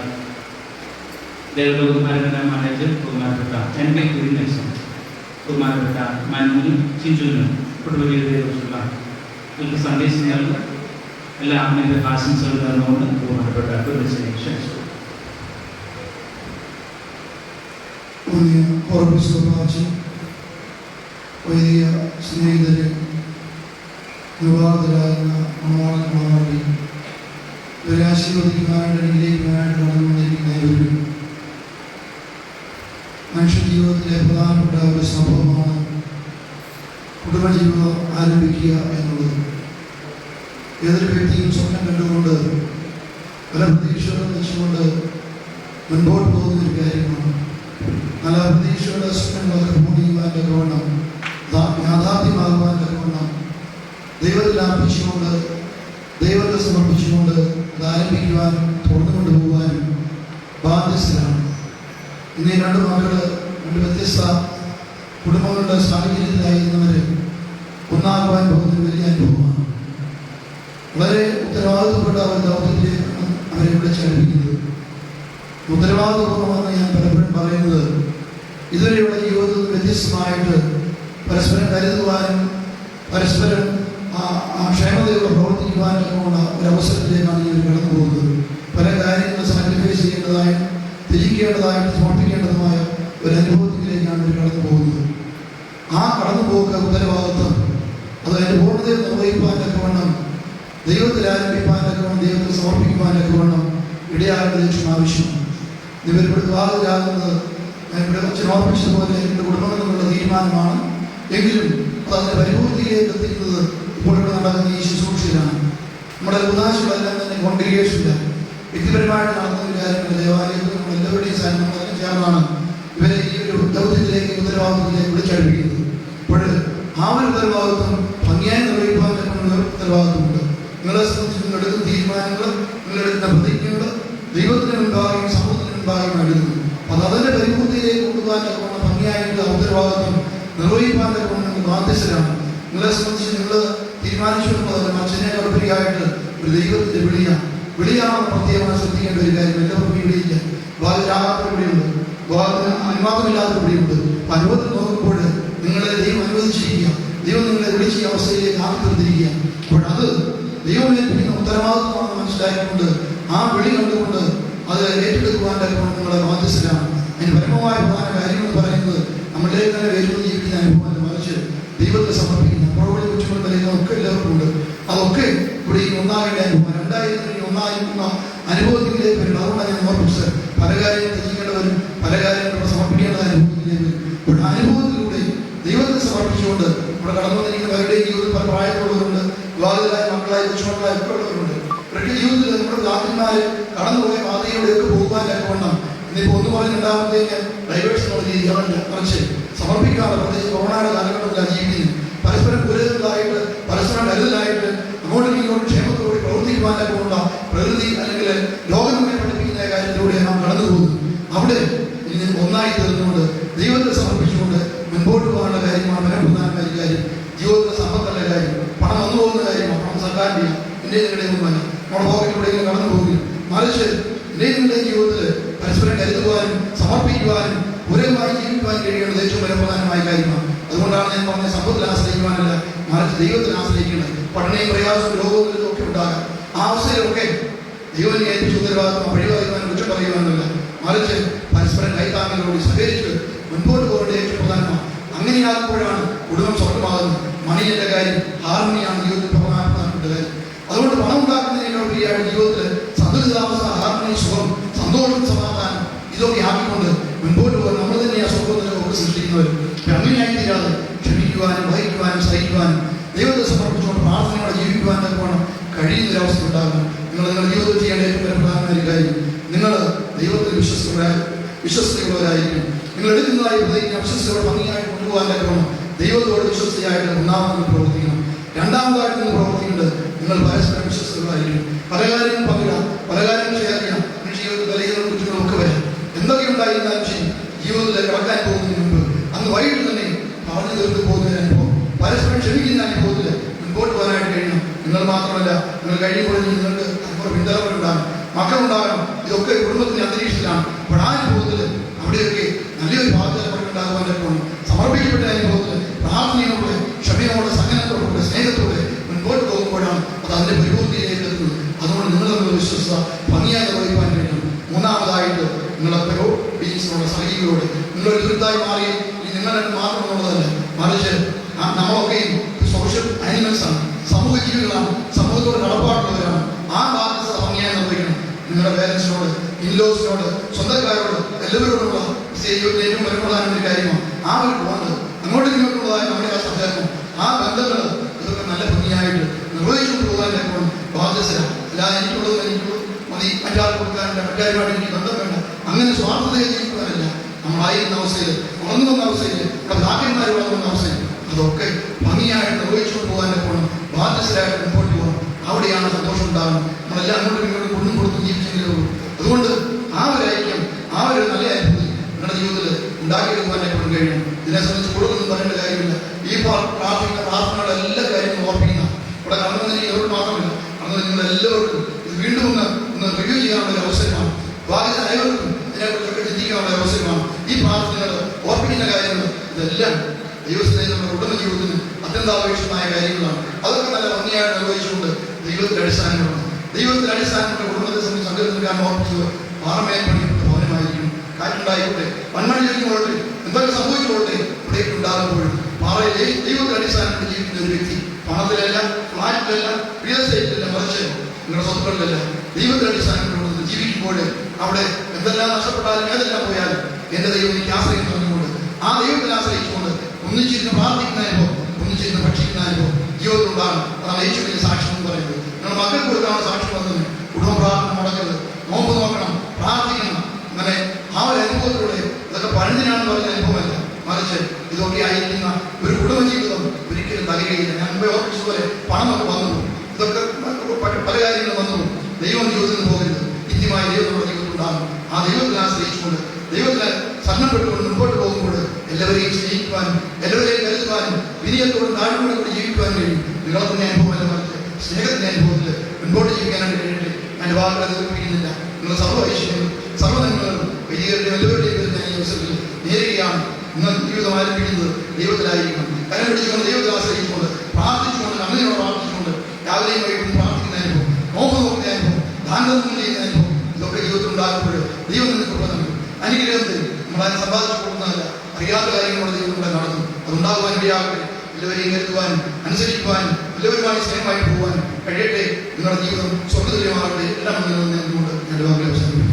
ദേവലോകമാരുടെ മാനേജർ ബഹുമാനപ്പെട്ട എൻ്റെ കുരിനേശം, ബഹുമാനപ്പെട്ട മനുവിനും ചിഞ്ചുവിനും കുടുംബജീവിതത്തെക്കുറിച്ചുള്ള എനിക്ക് സന്ദേശം നൽകുക എല്ലാ അമ്മയുടെ ആശംസകൾ നേർന്നുകൊണ്ട് ബഹുമാനപ്പെട്ട കുരിനേശനെ ക്ഷണിച്ചു. വൈദിക സ്നേഹിതര്, വിവാഹിതരാകുന്ന മണവാളൻ മണവാട്ടി ആശീർവദിക്കുവാനായിട്ട് അനുഗ്രഹിക്കുവാനായിട്ട് കടന്നു വന്നിരിക്കുന്നവരും മനുഷ്യജീവിതത്തിലെ പ്രധാനപ്പെട്ട ഒരു സംഭവമാണ് കുടുംബജീവിതം ആരംഭിക്കുക എന്നുള്ളത്. ഏതൊരു വ്യക്തിയും സ്വപ്നം കണ്ടുകൊണ്ട് പല പ്രതീക്ഷകളും വെച്ചുകൊണ്ട് മുൻപോട്ട് പോകുന്ന ഒരു കാര്യമാണ്. നല്ല പ്രതീക്ഷയുടെ സ്വപ്നങ്ങളൊക്കെ പൂർണ്ണീയുവാൻ തക്കവണ്ണം, യാഥാർത്ഥ്യമാകുവാൻ തക്കവണ്ണം ദൈവത്തിൽ അർപ്പിച്ചുകൊണ്ട് ദൈവത്തെ സമർപ്പിച്ചുകൊണ്ട് അത് ആരംഭിക്കുവാനും തുറന്നുകൊണ്ട് പോകുവാനും ബാധ്യസ്ഥരാണ്. ഇന്നീ രണ്ട് മക്കള് രണ്ട് വ്യത്യസ്ത കുടുംബങ്ങളുടെ സാഹചര്യത്തിലായിരുന്നവർ ഒന്നാകുവാൻ പോകുന്നൊരു വലിയ അനുഭവമാണ്. വളരെ ഉത്തരവാദിത്വപ്പെട്ട ഒരു ദൗത്യത്തിലേക്കാണ് അവരെ വിളിച്ചടുപ്പിക്കുന്നത്. ഉത്തരവാദിത്വപൂർവ്വമെന്ന് ഞാൻ പലപ്പോഴും പറയുന്നത്, ഇതുവരെയുള്ള ജീവിതത്തിൽ വ്യത്യസ്തമായിട്ട് പരസ്പരം കരുതുവാനും പരസ്പരം ക്ഷേമതയോടെ പ്രവർത്തിക്കുവാനൊക്കെയുള്ള ഒരവസരത്തിലേക്കാണ് ഇവർ കടന്നു പോകുന്നത്. പല കാര്യങ്ങളും സാക്രിഫൈസ് ചെയ്യേണ്ടതായും ത്യജിക്കേണ്ടതായും സമർപ്പിക്കേണ്ടതുമായ ഒരു അനുഭവത്തിലേക്കാണ് ഇവർ കടന്നു പോകുന്നത്. ആ കടന്നുപോക്ക് ഉത്തരവാദിത്വം അത് അതിൻ്റെ പൂർണ്ണതയിൽ നിർവഹിപ്പാനൊക്കെ വേണം, ദൈവത്തിൽ ആരംഭിപ്പാനൊക്കെ വേണം, ദൈവത്തിൽ സമർപ്പിക്കുവാനൊക്കെ വേണം ഇടയാകേണ്ട ലക്ഷ്യം ആവശ്യമാണ്. ഇവർ വിവാഹിതരാകുന്നത് ഇവിടെ അച്ഛൻ ഓർപ്പിച്ചതുപോലെ എൻ്റെ കുടുംബം എന്നുള്ള തീരുമാനമാണ്. എങ്കിലും അത് അതിൻ്റെ പരിപൂർത്തിയിലേക്ക് എത്തിക്കുന്നത് ഇപ്പോൾ ഇവിടെ നടക്കുന്ന ഈ ശുശ്രൂഷയിലാണ്. നമ്മുടെ ഉദാശകളെല്ലാം തന്നെ കോൺഗ്രിഗേഷനിലാണ് വ്യക്തിപരമായിട്ട് നടത്തുന്ന കാര്യങ്ങൾ ദേവാലയത്തിൽ നമ്മൾ എല്ലാവരുടെയും സാന്നിധ്യം ചേർന്നാണ് ഇവരെ ഈ ഒരു ദൗത്യത്തിലേക്ക് ഉത്തരവാദിത്വത്തിലേക്ക് വിളിച്ചടുപ്പിക്കുന്നത്. അപ്പോൾ ആ ഒരു ഉത്തരവാദിത്വം ഭംഗിയായി നിർവഹിക്കാൻ പറ്റുന്ന ഒരു ഉത്തരവാദിത്വമുണ്ട്. നിങ്ങളെ സംബന്ധിച്ച് നിങ്ങൾ എടുക്കുന്ന തീരുമാനങ്ങൾ, നിങ്ങളെടുക്കുന്ന പ്രതിജ്ഞകൾ ദൈവത്തിന് മുൻപാകും സമൂഹത്തിന് മുൻപാകും എടുക്കുന്നു. അത് അതിൻ്റെ പരിപൂർത്തിയിലേക്ക് കൊണ്ടുപോകാനൊക്കെ വേണം ഭംഗിയായിട്ടുള്ള ഉത്തരവാദിത്വം നിർവഹിക്കാനൊക്കെ വേണം നിങ്ങൾ ബാധ്യസ്ഥരാണ്. നിങ്ങളെ സംബന്ധിച്ച് നിങ്ങൾ തീരുമാനിച്ചുകൊണ്ടുള്ളത് അച്ഛനെ കടുപ്പിക്കായിട്ട് ഒരു ദൈവത്തിൻ്റെ വിളിയാണെന്ന് പ്രത്യേകമായി ശ്രദ്ധിക്കേണ്ട ഒരു കാര്യം. എല്ലാവർക്കും വിളിയില്ല, ഭാഗരാകാത്ത വിളിയുണ്ട്, അനുവാദമില്ലാത്ത വിളിയുണ്ട്. അനുഭവത്തിൽ നോക്കുമ്പോൾ നിങ്ങളെ ദൈവം അനുവദിച്ചിരിക്കുക, ദൈവം നിങ്ങളെ വിളിച്ച അവസ്ഥയിലേക്ക് ആർത്തിരിക്കുക. അപ്പോൾ അത് ദൈവം ഏൽപ്പിക്കുന്ന ഉത്തരവാദിത്വമാണെന്ന് മനസ്സിലാക്കിക്കൊണ്ട് ആ വിളി കണ്ടുകൊണ്ട് അത് ഏറ്റെടുക്കുവാൻ്റെ നിങ്ങളെ ബാധ്യസ്ഥരാണ്. അതിന് പരമമായ പ്രധാന കാര്യമെന്ന് പറയുന്നത് നമ്മളിലേക്ക് തന്നെ വരുന്ന ജീവിക്കുന്ന അനുഭവം മറിച്ച് ദൈവത്തെ സമർപ്പിക്കുന്ന പ്രവൃത്തി കുറ്റങ്ങൾ പറയുന്ന ഒക്കെ എല്ലാവർക്കും ഉണ്ട്. അതൊക്കെ ഇവിടെ ഈ ഒന്നാകേണ്ട അനുഭവം, രണ്ടായിരത്തിന് ഒന്നായിരുന്ന അനുഭവത്തിലേക്ക് വരും. അതുകൊണ്ടാണ് ഞാൻ ഓർപ്പിച്ചത് പല കാര്യങ്ങൾ ത്യജിക്കേണ്ടവരും പല കാര്യങ്ങളും സമർപ്പിക്കേണ്ട അനുഭവത്തിലേക്ക് വരും. ഇവിടെ അനുഭവത്തിലൂടെ ദൈവത്തെ സമർപ്പിച്ചുകൊണ്ട് ഇവിടെ കടന്നു വന്നിരിക്കുന്ന പലരുടെയും ജീവിതത്തിൽ പല പ്രായത്തിലുള്ളവരുണ്ട്, വിവാഹിതരായ മക്കളായി കൊച്ചുമക്കളായി ഒക്കെ ഉള്ളവരുണ്ട്. ഇവരുടെ ജീവിതത്തിൽ നമ്മുടെ പിതാക്കന്മാർ കടന്നുപോയ പാതയിലൂടെയൊക്കെ പോകുവാനൊക്കെ വേണം. ഇന്നിപ്പോൾ ഒന്ന് പറഞ്ഞ് രണ്ടാമത്തേക്ക് ഡൈവേഴ്സ് എന്നുള്ള രീതിയാണ് മറിച്ച് സമർപ്പിക്കാതെ, പ്രത്യേകിച്ച് കൊറോണയുടെ കാലഘട്ടത്തിലാണ് ജീവിക്കുന്നത്. പരസ്പരം പുരതലായിട്ട് പരസ്പരം കരുതലായിട്ട് അങ്ങോട്ടും ഇങ്ങോട്ടും ക്ഷേമത്തോടെ പ്രവർത്തിക്കുവാനൊക്കെ ഉള്ള പ്രകൃതി അല്ലെങ്കിൽ ലോകം നമ്മെ പഠിപ്പിക്കുന്ന കാര്യത്തിലൂടെ നാം കടന്നു പോകുന്നു. അവിടെ ഇനി ഒന്നായി തീർന്നുകൊണ്ട് ദൈവത്തെ സമർപ്പിച്ചുകൊണ്ട് മുൻപോട്ട് പോകാനുള്ള കാര്യമാണ് പരമപ്രധാനമായ കാര്യം. ജീവിതത്തിലെ സമ്പത്തല്ല കാര്യം, പണം വന്നു പോകുന്ന കാര്യമാണ്. പണം സർക്കാരിൻ്റെ എൻ്റെ നിങ്ങളുടെ ഒന്നുമല്ല, നമ്മുടെ പോക്കറ്റിലൂടെ ഇങ്ങനെ കടന്നു പോകുന്നു. മറിച്ച് എൻ്റെ നിങ്ങളുടെ ജീവിതത്തിൽ പരസ്പരം കരുതുവാനും സമർപ്പിക്കുവാനും പൂരകമായി ജീവിക്കുവാൻ കഴിയേണ്ടത് ഏറ്റവും പരമപ്രധാനമായ കാര്യമാണ്. അതുകൊണ്ടാണ് ഞാൻ പറഞ്ഞ സമ്പത്തിൽ ആശ്രയിക്കുവാനല്ല, മറിച്ച് ദൈവത്തിൽ ആശ്രയിക്കേണ്ടത്. പഠനയും പ്രയാസവും രോഗവും ഒക്കെ ഉണ്ടാകാം. ആ അവസ്ഥയിലൊക്കെ ദൈവനെ ഏൽപ്പിച്ച ഉത്തരവാദിത്വം വഴിവാക്കുവാനും കുറ്റം പറയുവാനല്ല, മറിച്ച് പരസ്പരം കൈത്താങ്ങലോട് സഹകരിച്ച് മുൻപോട്ട് പോകേണ്ട ഏറ്റവും പ്രധാനമാണ്. അങ്ങനെയാകുമ്പോഴാണ് കുടുംബം സ്വർഗമാകുന്നത്. മണിയുടെ കാര്യം, ഹാർമണിയാണ് ജീവിതത്തിൽ പ്രധാനപ്പെട്ട കാര്യം. അതുകൊണ്ട് പണം ഉണ്ടാക്കുന്നതിനേക്കാൾ ജീവിതത്തിൽ സന്തുലിതാവസ്ഥ, ഹാർമണി, സുഖം, സന്തോഷം, സമാധാനം ഇതൊക്കെ ആക്കിക്കൊണ്ട് മുൻപോട്ട് പോകാൻ നമ്മൾ തന്നെ ആ സ്വഭാവത്തിലൊക്കെ സൃഷ്ടിക്കുന്നവർ. അങ്ങനെയായി തീരാതെ ക്ഷമിക്കുവാനും വഹിക്കുവാനും സഹിക്കുവാനും ദൈവത്തെ സമർപ്പിച്ചുകൊണ്ട് പ്രാർത്ഥനയോടെ ജീവിക്കുവാനും വേണം കഴിയുന്നൊരവസ്ഥ ഉണ്ടാകണം. നിങ്ങളുടെ ജീവിതത്തിൽ ചെയ്യേണ്ട ഏറ്റവും പ്രധാനമായ ഒരു കാര്യം, നിങ്ങൾ ദൈവത്തിൽ വിശ്വസ്തയുള്ളവരായിരിക്കും. നിങ്ങൾ എടുക്കുന്നതായി പ്രതിജ്ഞ വിശ്വസ്തയോടെ ഭംഗിയായിട്ട് കൊണ്ടുപോകാനൊക്കെ വേണം ദൈവത്തോട് വിശ്വസ്തയായിട്ട് ഒന്നാമത് പ്രവർത്തിക്കണം. രണ്ടാമതായിട്ട് നിങ്ങൾ പ്രവർത്തിക്കേണ്ടത് നിങ്ങൾ പരസ്പരം വിശ്വസ്തകളായിരിക്കും. പല കാര്യങ്ങളും പങ്കിടാം, പല കാര്യങ്ങളും ഷെയർ ചെയ്യാം. ജീവിതത്തിൽ ബലഹീനവും കുറ്റങ്ങളും ഒക്കെ വരാം. എന്തൊക്കെ ഉണ്ടായിരുന്നാലും ശരി, ജീവിതത്തിൽ കടക്കാൻ പോകുന്നതിന് മുമ്പ് അന്ന് വൈകിട്ട് തന്നെ പറഞ്ഞു തീർത്ത് പോകുന്ന അനുഭവം, പരസ്പരം ക്ഷമിക്കുന്ന അനുഭവത്തിൽ മുൻപോട്ട് പോകാനായിട്ട് കഴിയണം. നിങ്ങൾ മാത്രമല്ല, നിങ്ങൾ കഴിയുമ്പോൾ നിങ്ങൾക്ക് പിന്തലവരുണ്ടാകും, മക്കളുണ്ടാകണം. ഇതൊക്കെ കുടുംബത്തിന്റെ അന്തരീക്ഷത്തിലാണ്. അപ്പോൾ ആ അനുഭവത്തിൽ അവിടെയൊക്കെ നല്ലൊരു ഭാഗത്തുണ്ടാകുവാനൊക്കെ സമർപ്പിക്കപ്പെട്ട അനുഭവത്തിൽ പ്രാർത്ഥനയോടെ ക്ഷമയോടെ സഹനത്തോടെ സ്നേഹത്തോടെ മുൻപോട്ട് പോകുമ്പോഴാണ് അത് അതിന്റെ പരിപൂർത്തിയിലേക്ക് എത്തുന്നത്. അതുകൊണ്ട് നിങ്ങൾ തമ്മിൽ വിശ്വസ്ത ഭംഗിയായി നിർവഹിക്കാൻ കഴിയണം. മൂന്നാമതായിട്ട് നിങ്ങളെ ബീച്ചിനോട് സഹികളോട് നിങ്ങളൊരു ദുരിതമായി മാറി നിങ്ങളുടെ മാത്രമുള്ളതല്ല, മറിച്ച് നമ്മളൊക്കെയും സോഷ്യൽ ആനിമൽസ് ആണ്, സമൂഹ ജീവികളാണ്, സമൂഹത്തോട് കടപ്പാടുള്ളവരാണ്. ആ ബാധ്യത ഭംഗിയായി നിർവഹിക്കണം. നിങ്ങളുടെ പേരൻസിനോട്, ഇൻലോസിനോട്, സ്വന്തക്കാരോട് എല്ലാവരോടുള്ള ജീവിതത്തിൽ ഏറ്റവും പ്രധാനപ്പെട്ട ഒരു കാര്യമാണ് ആ ഒരു ബോണ്ട്. അങ്ങോട്ട് ഇങ്ങോട്ടുള്ളതായ നമ്മുടെ ആ സഹകരണം, ആ ബന്ധങ്ങൾ, ഇതൊക്കെ നല്ല ഭംഗിയായിട്ട് നിർവഹിച്ചുകൊണ്ട് പോകാനൊക്കെ ബാധ്യത. അല്ലാതെ എനിക്കുള്ളത് മതി, മറ്റാൾ കൊടുക്കാനില്ല, മറ്റാരുമായിട്ട് എനിക്ക് ബന്ധം വേണ്ട, അങ്ങനെ സ്വാർത്ഥതയെ ജീവിക്കുവാനല്ല. നമ്മളായിരുന്ന അവസ്ഥയിൽ, വളർന്നു വന്ന അവസ്ഥയിൽ, നമ്മുടെ ഭാഗ്യന്മാർ വളർന്നു വന്ന അവസ്ഥയിൽ അതൊക്കെ ഭംഗിയായിട്ട് നിർവഹിച്ചുകൊണ്ട് പോകാനൊക്കെ ബാധ്യതരായിട്ട് മുമ്പോട്ട് പോകണം. അവിടെയാണ് സന്തോഷം ഉണ്ടാകുന്നത്. നമ്മളെല്ലാം അങ്ങോട്ടും ഇങ്ങോട്ടും കൊണ്ടും കൊടുത്തും ജീവിച്ചെങ്കിലേ ഉള്ളൂ. അതുകൊണ്ട് ആ ഒരു ഐക്യം, ആ ഒരു നല്ല അനുഭൂതി നിങ്ങളുടെ ജീവിതത്തിൽ ഉണ്ടാക്കിയെടുക്കുവാനൊക്കെ കഴിയണം. ഇതിനെ സംബന്ധിച്ച് കൂടുതലൊന്നും പറയേണ്ട കാര്യമില്ല. ഈ പ്രാർത്ഥനയുടെ എല്ലാ കാര്യങ്ങളും ഓർപ്പിക്കുന്ന ഇവിടെ കടന്നു ഇവരോട് മാത്രമല്ല, അന്ന് നിങ്ങളെല്ലാവർക്കും ഇത് വീണ്ടും ഒന്ന് റിവ്യൂ ചെയ്യാനുള്ള ഒരു അവസരമാണ്. ഭാഗ്യത്തിനായവർക്കും ഇതിനെക്കുറിച്ചൊക്കെ ചിന്തിക്കാനുള്ള അവസരമാണ്. ഈ പ്രാർത്ഥനകൾ ഓർപ്പിക്കുന്ന കാര്യങ്ങൾ ഇതെല്ലാം ദൈവസ്ഥയിൽ നമ്മുടെ കുടുംബ ജീവിതത്തിന് അത്യന്താപേക്ഷിതമായ കാര്യങ്ങളാണ്. അതൊക്കെ നല്ല ഭംഗിയായിട്ട് നിർവഹിച്ചുകൊണ്ട് ദൈവത്തിന്റെ അടിസ്ഥാനങ്ങളുണ്ട്. ദൈവത്തിന്റെ അടിസ്ഥാനങ്ങളുടെ കുടുംബത്തെ സംബന്ധിച്ച് സംഘടിപ്പിക്കാൻ ഓർപ്പിച്ചത് പാറമേൽ പണിയുടെ ഭവനമായിരിക്കും. കാറ്റുണ്ടായിക്കോട്ടെ, മൺമണി ചോദിക്കോട്ടെ, എന്തൊക്കെ സംഭവിച്ചോട്ടെ, ഇവിടേക്ക് ഉണ്ടാകുമ്പോഴും പാറയിലെ ദൈവത്തിന്റെ അടിസ്ഥാനത്തിൽ ജീവിക്കുന്ന ഒരു വ്യക്തി പണത്തിലല്ല, ഫ്ലാറ്റിലല്ല, റിയൽ എസ്റ്റേറ്റിലല്ല, മറിച്ച് നിങ്ങളുടെ സ്വത്തുക്കളിലല്ല, ദൈവത്തിന്റെ അടിസ്ഥാനത്തിൽ ജീവിക്കുമ്പോൾ അവിടെ എന്തെല്ലാം നഷ്ടപ്പെട്ടാലും ഏതെല്ലാം പോയാലും എന്റെ ദൈവം എനിക്ക് ആശ്രയം പറഞ്ഞുകൊണ്ട് ആ ദൈവത്തിൽ ആശ്രയിച്ചുകൊണ്ട് ഒന്നിച്ചിരുന്ന് പ്രാർത്ഥിക്കുന്ന അനുഭവം, ഒന്നിച്ചിരുന്ന് ഭക്ഷിക്കുന്ന അനുഭവം ജീവിതത്തിലുണ്ടാകും. അതാണ് ഏറ്റവും വലിയ സാക്ഷ്യം എന്ന് പറയുന്നത്. നിങ്ങൾ മക്കൾക്ക് കൊടുക്കാനുള്ള സാക്ഷ്യം വന്നത് കുടുംബ പ്രാർത്ഥന മുടക്കരുത്, നോമ്പ് നോക്കണം, പ്രാർത്ഥിക്കണം. അങ്ങനെ ആ ഒരു അനുഭവത്തിലൂടെ ഇതൊക്കെ പഴഞ്ഞിനാണെന്ന് പറഞ്ഞ അനുഭവമല്ല, മറിച്ച് ഇതൊക്കെ ആയിരിക്കുന്ന ഒരു കുടുംബജീവിതം ഒരിക്കലും തകരുകയില്ല. ഞാൻ മുമ്പേ ഓർപ്പിച്ചതുപോലെ പണം വന്നു, ഇതൊക്കെ പല കാര്യങ്ങളും വന്നു. ദൈവം ജീവിതത്തിൽ പോകരുത്, നിത്യമായ ദൈവം നമ്മുടെ ജീവിതത്തിലുണ്ടാകും. ആ ദൈവത്തിൽ ആശ്രയിച്ചുകൊണ്ട് ദൈവത്തിന് സന്നപ്പെട്ടുകൊണ്ട് മുൻപോട്ട് പോകുമ്പോൾ എല്ലാവരെയും സ്നേഹിക്കുവാനും എല്ലാവരെയും കരുതുവാനും വിനയത്തോടും താഴ്മയോടും കൂടി ജീവിക്കുവാനും കഴിയും. നിങ്ങളെ അനുഭവമല്ല, മറിച്ച് സ്നേഹത്തിന്റെ അനുഭവത്തിൽ മുൻപോട്ട് ജീവിക്കാനായിട്ട് കഴിയട്ടെ. ഞാൻ വാക്കുകൾ എതിർപ്പിക്കുന്നില്ല. നിങ്ങൾ സർവ്വ ഐശ്വര്യങ്ങളും സർവ്വനന്മകളും വലിയവരുടെയും എല്ലാവരുടെയും പേര് ഞാൻ ഈ അവസരത്തിൽ നേരുകയാണ്. നിങ്ങൾ ജീവിതം ആരംഭിക്കുന്നത് ദൈവത്തിലായിരിക്കണം. കരം പിടിച്ചുകൊണ്ട് ദൈവത്തിൽ ആശ്രയിച്ചുകൊണ്ട് പ്രാർത്ഥിച്ചുകൊണ്ട് അങ്ങനെയോട് പ്രാർത്ഥിച്ചുകൊണ്ട് രാവിലെയും വൈകിട്ടും പ്രാർത്ഥിക്കുന്ന അനുഭവം, നോമ്പ് നോക്കുന്ന അനുഭവം, ദാനം ചെയ്യുന്ന അനുഭവം, ഇതൊക്കെ ജീവിതത്തിൽ ഉണ്ടാകുമ്പോൾ ദൈവം നിങ്ങൾക്ക് പ്രധാനം അനുഗ്രഹത്തിൽ നമ്മളതിനെ സമ്പാദിച്ചു കൊടുക്കുന്നതല്ല, അറിയാത്ത കാര്യങ്ങളോട് ദൈവം ഇവിടെ നടത്തും. അതുണ്ടാകുവാൻ ഇടയാകട്ടെ. എല്ലാവരെയും കരുതുവാനും അനുസരിക്കുവാനും എല്ലാവരുമായി സ്നേഹമായി പോകുവാനും കഴിയട്ടെ. നിങ്ങളുടെ ജീവിതം സ്വർഗതുല്യമാകട്ടെ. എല്ലാം നിലനിന്നുകൊണ്ട് എൻ്റെ വാക്കുകൾ അവസാനിപ്പിക്കും.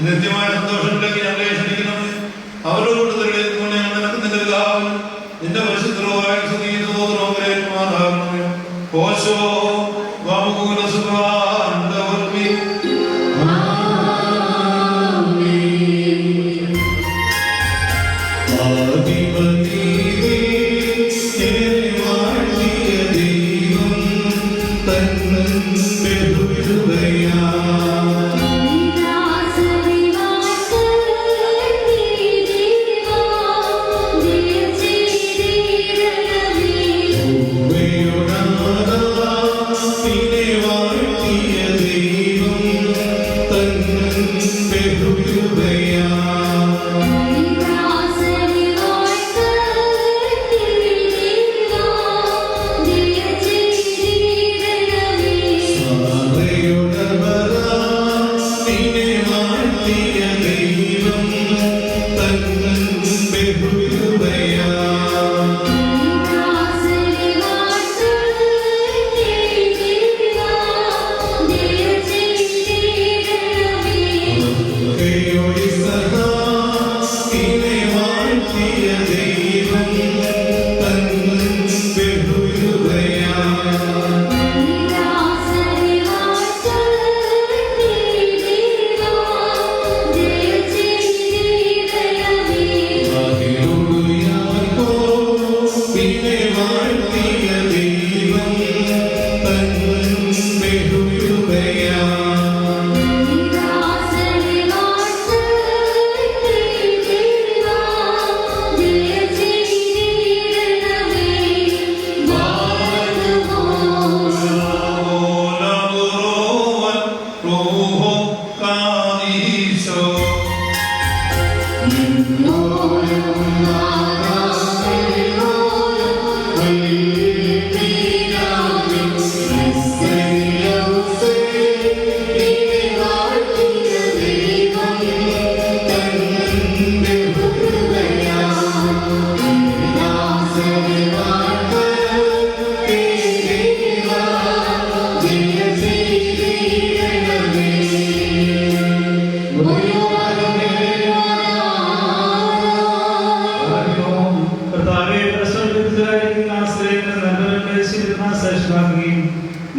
നിത്യമായ സന്തോഷത്തിലേക്ക് ഞങ്ങളെ ക്ഷണിക്കണമേ. അവരോട് നിന്റെ പരിശുദ്ധമായ സ്തുതിമാറാകണമേ. ഓശോ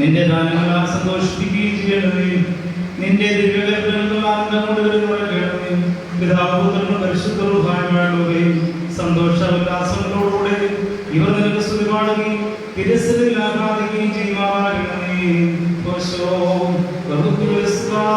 നിന്റെ ദാനങ്ങളാൽ സന്തോഷിപ്പിക്കുകയും ചെയ്യണമേ. നിന്റെ ദിവ്യകൽപ്പനകൾ ആനന്ദം കൊണ്ട് നിറയ്ക്കണമേ. പിതാവ് പുത്രനും പരിശുദ്ധ റൂഹായുമായുള്ളവേ, സന്തോഷ ഉല്ലാസങ്ങളോടുകൂടെ ഇവർ നിനക്ക് സ്തുതി പാടുകയും തിരുസന്നിധിയിൽ ആരാധിക്കുകയും ചെയ്യുമാറാകണമേ. ഓശോ ബഹുക്രിസ്താലവൽ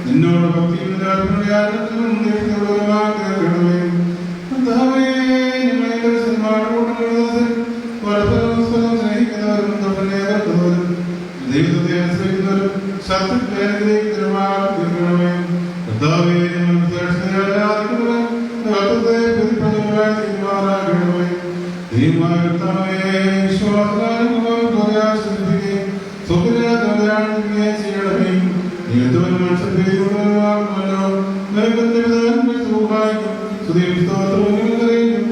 നിന്നെ സത്യത്തെ തിരുവാതിരണമേ. കർത്താവേ, ഞങ്ങൾ ശ്രേഷ്ഠതയോടെ ആരാധിക്കുന്നവൻ ലോകത്തെ പ്രതിഫലമായി തീരുമാനാകണമേ. ദൈവമായ കർത്താവേ, വിശ്വാസത്താലും പ്രയാസത്തിരിക്കുകയും സ്വപ്നയാണെന്നിരിക്കുകയും ചെയ്യണമേ. നീ എന്തുവരും മനുഷ്യർക്കുമല്ലോ നിനക്കെന്റെ പിതാവിന്റെ സൗഭാഗ്യം സ്തുതിയും സ്തോത്രവും നിറയും.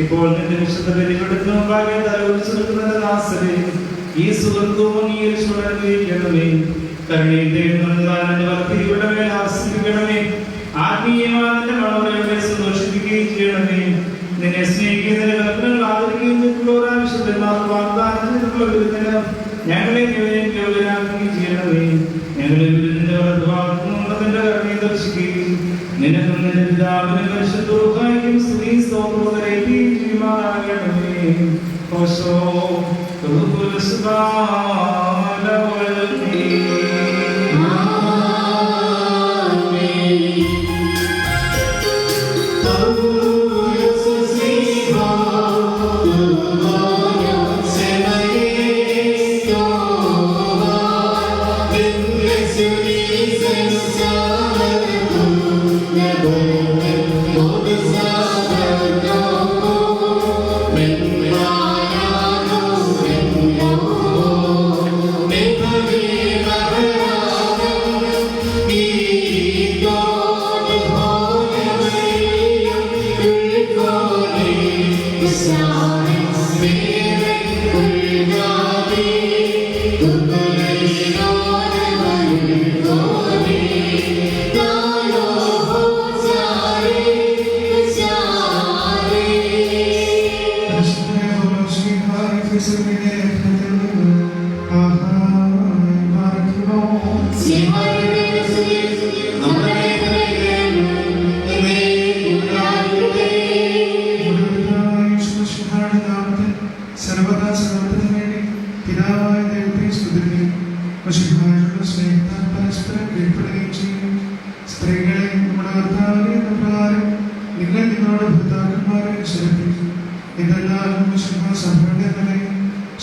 ഇപ്പോൾ നിന്റെ വിശുദ്ധ ബലിപീഠത്തിന് മുമ്പാകെ തലകുനിച്ചുനിൽക്കുന്ന ദാസരെ ഈ സുഗന്ധവും അംഗീകരിച്ചുകൊണ്ടിരിക്കണമേ. കരുണയുടെ വലത്തിരിയുടെ മേൽ ആശ്രയിക്കണമേ. ആത്മീയമായ നിന്റെ മണവരെ സന്തോഷിപ്പിക്കുകയും ചെയ്യണമേ. നിന്നെ സ്നേഹിക്കുന്നതിന് കൽപ്പനകൾ ആദരിക്കുകയും ചെയ്തിട്ടുള്ള വിശുദ്ധന്മാർക്ക് വാഗ്ദാനത്തിനുള്ള വിരുദ്ധന് ഞങ്ങളെ യോഗ്യരാക്കുകയും ചെയ്യണമേ. ഞങ്ങളെ വിരുദ്ധന്റെ വലതുഭാഗത്തുനിന്നതിന്റെ കരുണയെ ദർശിക്കുകയും നിനക്കും നിന്റെ പിതാവിനും പരിശുദ്ധർക്കും സ്തുതി സ്തോത്രവും ചെയ്യുമാറാകണമേ. ഓശോ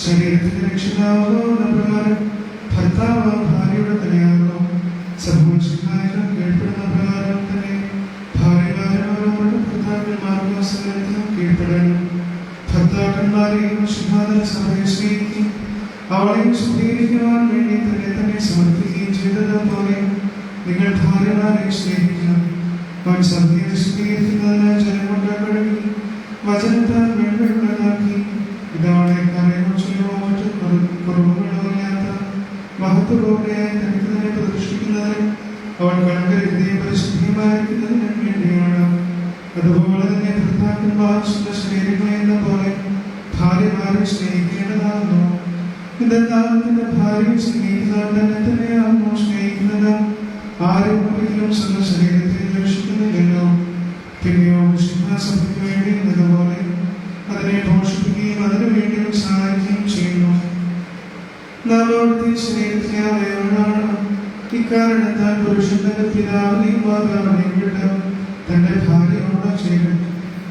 ശരീരത്തിന്റെ രക്ഷിതാവുന്ന പ്രകാരം ഭർത്താവ് ഭാര്യയുടെ തന്നെയാകുന്നു. സർവശക്തനായ കീഴ്പ്പെടുന്ന പ്രകാരം തന്നെ ഭാര്യമാരും അവരുടെ ഭർത്താക്കന്മാർക്ക് കീഴ്പ്പെടണം. ഭർത്താക്കന്മാരെയും ശുഭാദര സഭയെ സ്നേഹിക്കും. അവളെ ശുദ്ധീകരിക്കുവാൻ വേണ്ടി തന്നെ സമർപ്പിക്കുകയും ചെയ്തതുപോലെ നിങ്ങൾ ഭാര്യമാരെ സ്നേഹിക്കണം. അവൻ സന്ധ്യയെ ശുദ്ധീകരിക്കുന്നതിന് ജലം കൊണ്ട് കഴുകി വചനത്താൽ വെള്ളമുള്ളതാക്കി ഇതവളെ കരയുമോ മറ്റു കുറവുകളോ ഇല്ലാത്ത മഹത്വപൂർണ്ണയായി തനിക്ക് പ്രതിഷ്ഠിക്കുന്നതിനും അവൻ കളങ്കരഹിതയും പരിശുദ്ധിയുമായിരിക്കുന്നതിനും വേണ്ടിയാണ്. അതുപോലെ തന്നെ ഭർത്താക്കന്മാർ സ്വന്തം ശരീരങ്ങളെ എന്ന പോലെ ഭാര്യമാരെ സ്നേഹിക്കേണ്ടതാകുന്നു. ഇതെന്നാൽ തന്റെ ഭാര്യയെ സ്നേഹിക്കുന്നവൻ തന്നെയാകുന്നു സ്നേഹിക്കുന്നത്. ആരും ഒരിക്കലും സ്വന്തം ശരീരത്തെ രക്ഷിക്കുന്നില്ലല്ലോ. പിന്നെയോ വിശുദ്ധാസഭയ്ക്ക് വേണ്ടി എന്നതുപോലെ അതിനെ പോഷിപ്പിക്കുകയും അതിനുവേണ്ടി സഹായിക്കുകയും ചെയ്യുന്നു. നാം അവിടുത്തെ ശരീരത്തിലെ അവയവങ്ങളാണ്. ഇക്കാരണത്താൽ പുരുഷൻ തന്റെ പിതാവിനെയും മാതാവിനെയും വിട്ട് തന്റെ ഭാര്യയോട് ചേരും.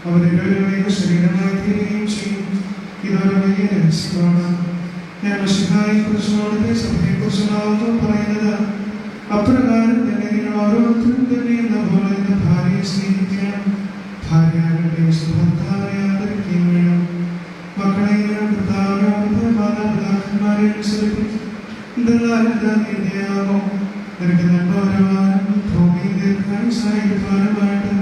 അവരുടെ ശരീരമായി തീരുകയും ചെയ്യും. ഇതൊരു വലിയ രഹസ്യമാണ്. ഞാൻ മിശിഹായെക്കുറിച്ചും സഭയെക്കുറിച്ചുമാവുന്നു പറയുന്നത്. അപ്രകാരം തന്നെ നിങ്ങൾ ഓരോരുത്തരും തന്നെ എന്ന പോലെ എന്ന ഭാര്യയെ സ്നേഹിക്കണം. ഭാര്യയാകട്ടെ ഭർത്താവിനെ ആദരിക്കുകയും വേണം. മക്കളെ കർത്താവിനെ മാതാപിതാക്കന്മാരെ അനുസരിപ്പിക്കും. ഇതെന്നാലും നിനക്ക് നന്മ വരുവാനും ഭൂമിയിൽ ദീർഘായുസ്സായിരിക്കാനുമായിട്ട്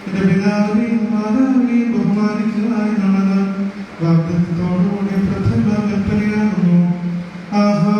എന്റെ പിതാവിനെയും മാതാവിനെയും ബഹുമാനിക്കുക എന്നുള്ളത് വാഗ്ദത്തത്തോടുകൂടി പ്രഥമ കൽപ്പനയാകുന്നു. ആഹാ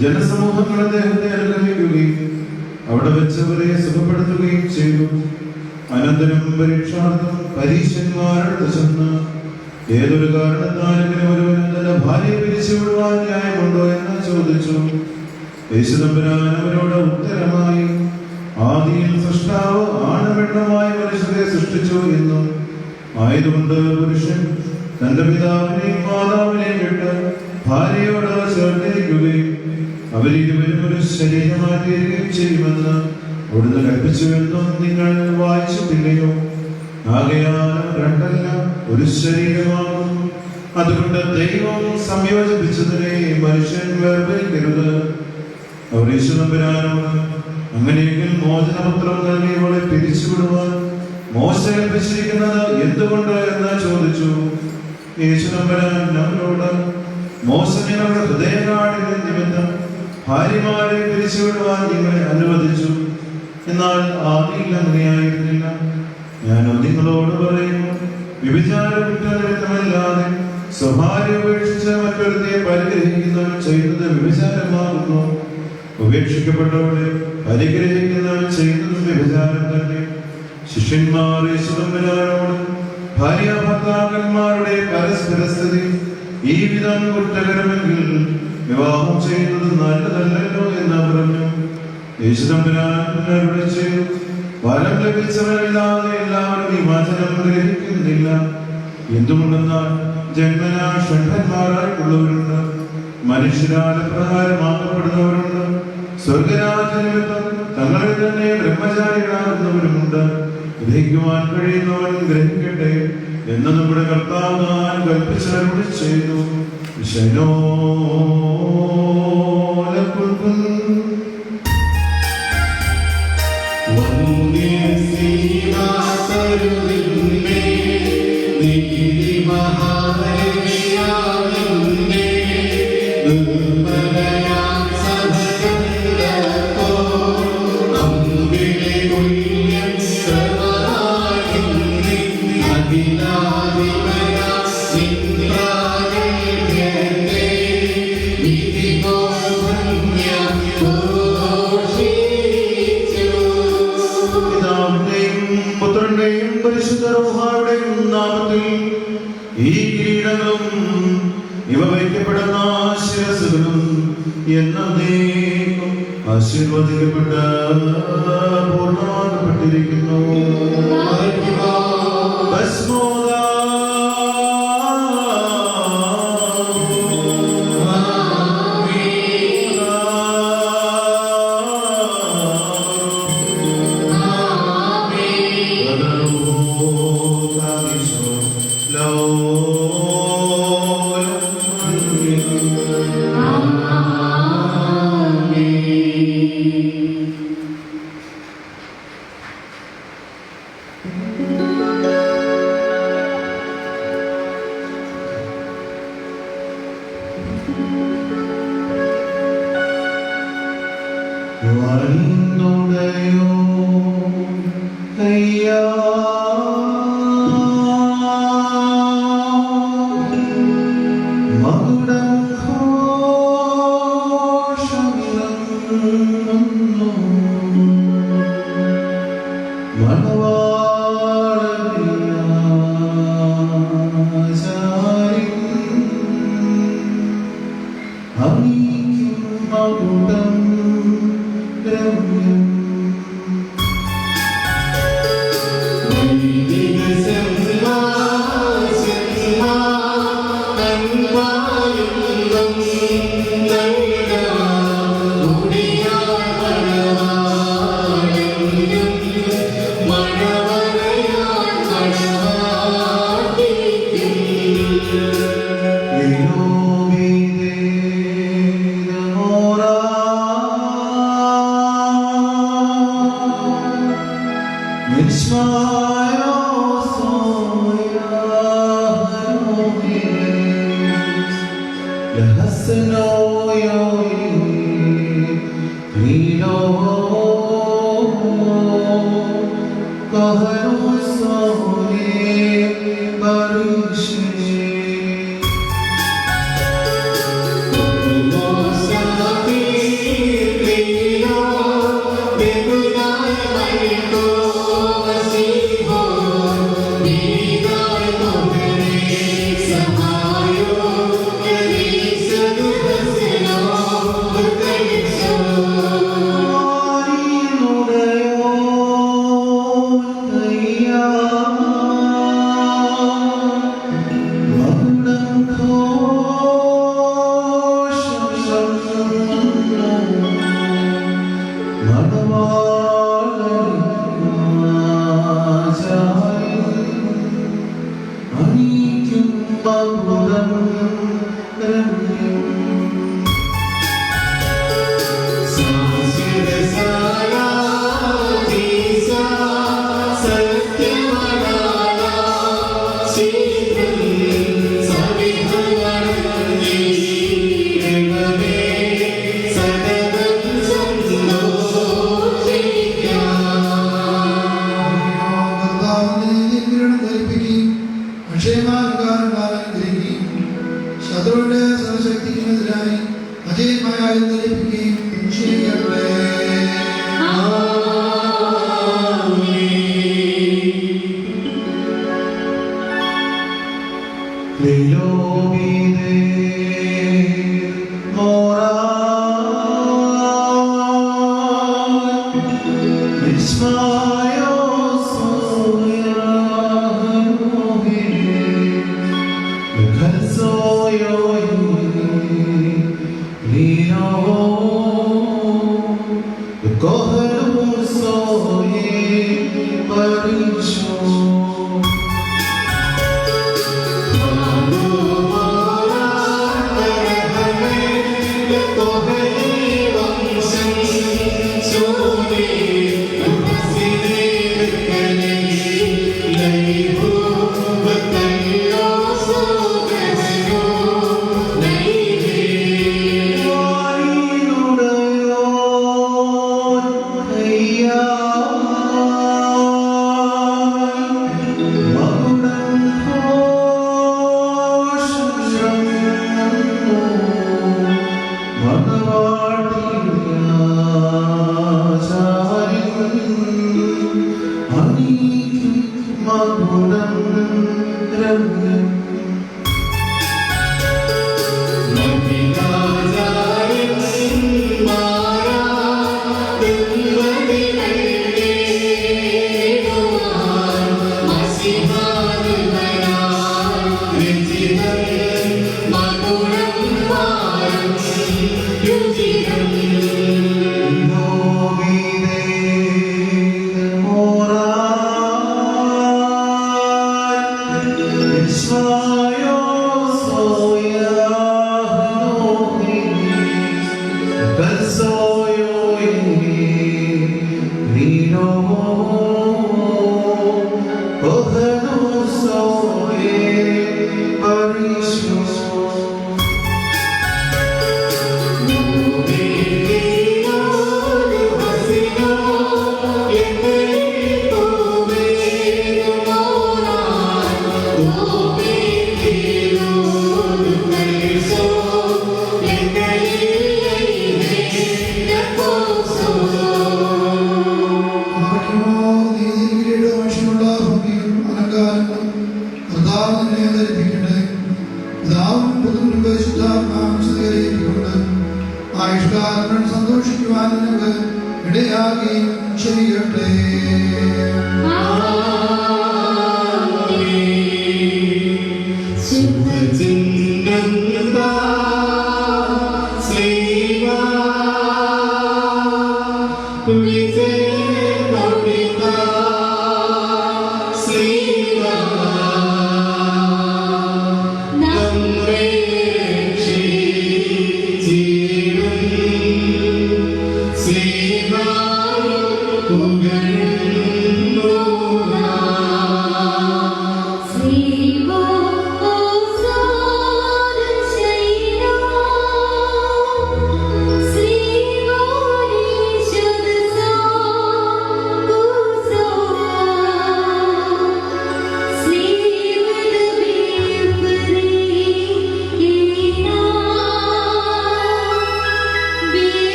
ജനസമൂഹങ്ങൾ അദ്ദേഹത്തെ അനുഗമിക്കുകയും അവിടെ വെച്ചവരെ സുഖപ്പെടുത്തുകയും ചെയ്തു. അനന്തരം പരീക്ഷാർത്ഥം പരീക്ഷന്മാരടുത്ത് ചെന്ന് ഏതൊരു കാരണത്താലെങ്കിലും ഒരുവന് തന്റെ ഭാര്യയെ പിരിച്ചുവിടുവാൻ ന്യായമുണ്ടോ എന്ന് ചോദിച്ചു. യേശുദമ്പുരാൻ അവരോട് ഉത്തരമായി, ആദിയിൽ സൃഷ്ടാവ് ആണുപെണ്ണുമായി മനുഷ്യരെ സൃഷ്ടിച്ചു എന്നും ആയതുകൊണ്ട് പുരുഷൻ തന്റെ പിതാവിനെയും മാതാവിനെയും വിട്ട് ഭാര്യയോട് ചേർന്നിരിക്കുകയും അവരിരുവരും ഒരു ശരീരമായി തീരുകയും ചെയ്യുമെന്ന് അവിടുന്ന് കൽപ്പിച്ചുവെന്നും നിങ്ങൾ വായിച്ചിട്ടില്ലയോ? ആകയാൽ രണ്ടല്ല ഒരു ശരീരമാകും. അതുകൊണ്ട് ദൈവം സംയോജിപ്പിച്ചതിനെ മനുഷ്യൻ വേർപിരിക്കരുത്. അവർ യേശുദമ്പുരാനോട് അങ്ങനെയെങ്കിൽ മോചനപത്രം നൽകി അവളെ പിരിച്ചുവിടുവാൻ മോശ കൽപ്പിച്ചിരിക്കുന്നത് എന്തുകൊണ്ട് എന്ന് ചോദിച്ചു. യേശുദമ്പുരാൻ അവരോട്, മോശ നിങ്ങളുടെ ഹൃദയകാഠിന്യം നിമിത്തം ഭാര്യമാരെ പിരിച്ചുവിടുവാൻ നിങ്ങളെ അനുവദിച്ചു. എന്നാൽ ആദിയിൽ അങ്ങനെയായിരുന്നില്ല. ഞാനോ നിങ്ങളോട് പറയുന്നു, വ്യഭിചാര കുറ്റനിമിത്തമല്ലാതെ സ്വഭാര്യ ഉപേക്ഷിച്ച് മറ്റൊരുത്തെ പരിഗ്രഹിക്കുന്നവൻ ചെയ്യുന്നത് വ്യഭിചാരമാകുന്നു. ഉപേക്ഷിക്കപ്പെട്ടവരെ പരിഗ്രഹിക്കുന്നവൻ ചെയ്യുന്നതും വ്യഭിചാരം തന്നെ. ശിഷ്യന്മാർ യേശുദമ്പുരാനോട് ഭാര്യ ഭർത്താക്കന്മാരുടെ പരസ്പര സ്ഥിതി ഈ വിധം കുറ്റകരമെങ്കിൽ വിവാഹം ചെയ്യുന്നത് നല്ലതല്ലല്ലോ എന്ന് പറഞ്ഞു. യേശുദമ്പുരാനോട് ചെയ്തു, വരം ലഭിച്ചവരില്ലാതെ എല്ലാവരും ഈ വചനം ഗ്രഹിക്കുന്നില്ല. എന്തുകൊണ്ടെന്നാൽ ജന്മനാ ഷണ്ഡന്മാരായിട്ടുള്ളവരുണ്ട്, മനുഷ്യരാൽ പ്രകാരമാക്കപ്പെടുന്നവരുണ്ട്, സ്വർഗരാജ്യ നിമിത്തം തങ്ങളെ തന്നെ ബ്രഹ്മചാരികളാകുന്നവരുമുണ്ട്. ഗ്രഹിക്കുവാൻ കഴിയുന്നവൻ ഗ്രഹിക്കട്ടെ എന്ന് നമ്മുടെ കർത്താവ് താൻ കൽപ്പിച്ചവരോട് ചെയ്തു. പുത്രന്റെയും പരിശുദ്ധ റൂഹായുടെയും നാമത്തിൽ ഈ കിരീടങ്ങളും ഇവ വയ്ക്കപ്പെടുന്ന ശിരസ്സുകളും എന്നേക്കും ആശീർവദിക്കപ്പെട്ട് പൂർണ്ണമാക്കപ്പെട്ടിരിക്കുന്നു.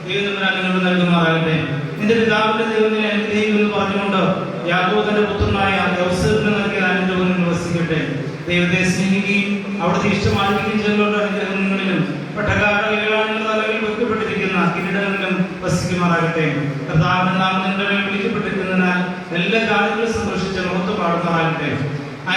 ദൈവം നിങ്ങൾക്ക് നൽകുമാറാകട്ടെ. നിന്റെ പിതാവിന്റെ ദൈവത്തിനെ അനുഗ്രഹിക്കുമെന്ന് പറഞ്ഞുകൊണ്ട് യാക്കോബ് തന്റെ പുത്രനായ യോസേഫിന് നൽകിയ അനുഗ്രഹം നിങ്ങൾ വസിക്കട്ടെ. ദൈവത്തെ സ്നേഹിക്കുകയും അവിടുത്തെ ഇഷ്ടമായിരിക്കുകയും ചെയ്തുകൊണ്ട് അനുഗ്രഹം നിങ്ങളിലും പട്ടകാടകളിലാണ് തലകളിൽ വെക്കപ്പെട്ടിരിക്കുന്ന കിരീടങ്ങളിലും വസിക്കുമാറാകട്ടെ. കർത്താവിന്റെ നാമം നിങ്ങളുടെ മേൽ വിളിക്കപ്പെട്ടിരിക്കുന്നതിനാൽ എല്ലാ കാര്യങ്ങളും സന്തോഷിച്ച് മുഖത്ത് പാടുമാറാകട്ടെ.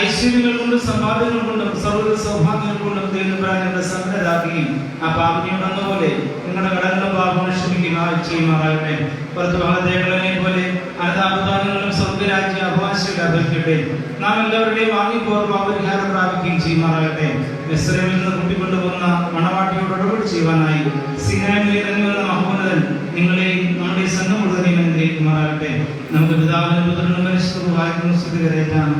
ഐശ്വര്യങ്ങൾ കൊണ്ടും സമ്പാദ്യങ്ങൾ കൊണ്ടും സർവ്വ സൗഭാഗ്യങ്ങൾ കൊണ്ടും ദൈവം സമ്പന്നരാക്കുകയും ആ പാപിനിയോടെന്ന പോലെ നിങ്ങളുടെ കടങ്ങളുടെ പാപങ്ങൾ ക്ഷമിക്കുകയും ചെയ്യുമാറാകട്ടെ. പുറത്തു ഭാഗത്തേകളെ പോലെ അനതാപദാനങ്ങളും സ്വർഗരാജ്യ അവകാശികൾ അഭ്യർത്ഥിക്കട്ടെ. നാം എല്ലാവരുടെയും വാങ്ങിപ്പോർ പാപപരിഹാരം പ്രാപിക്കുകയും ചെയ്യുമാറാകട്ടെ. മിസ്രൈമിൽ നിന്ന് കൂട്ടിക്കൊണ്ടുപോകുന്ന മണവാട്ടിയോട് ഇടപെടി ചെയ്യുവാനായി സീനായിൽ ഇറങ്ങി വന്ന മഹോന്നതൻ നിങ്ങളെയും നമ്മുടെ സംഘം മുഴുവനെയും അനുഗ്രഹിക്കുമാറാകട്ടെ. നമുക്ക് പിതാവിനും പുത്രനും പരിശുദ്ധനും വായിക്കുന്ന സ്തുതി കരയറ്റാം.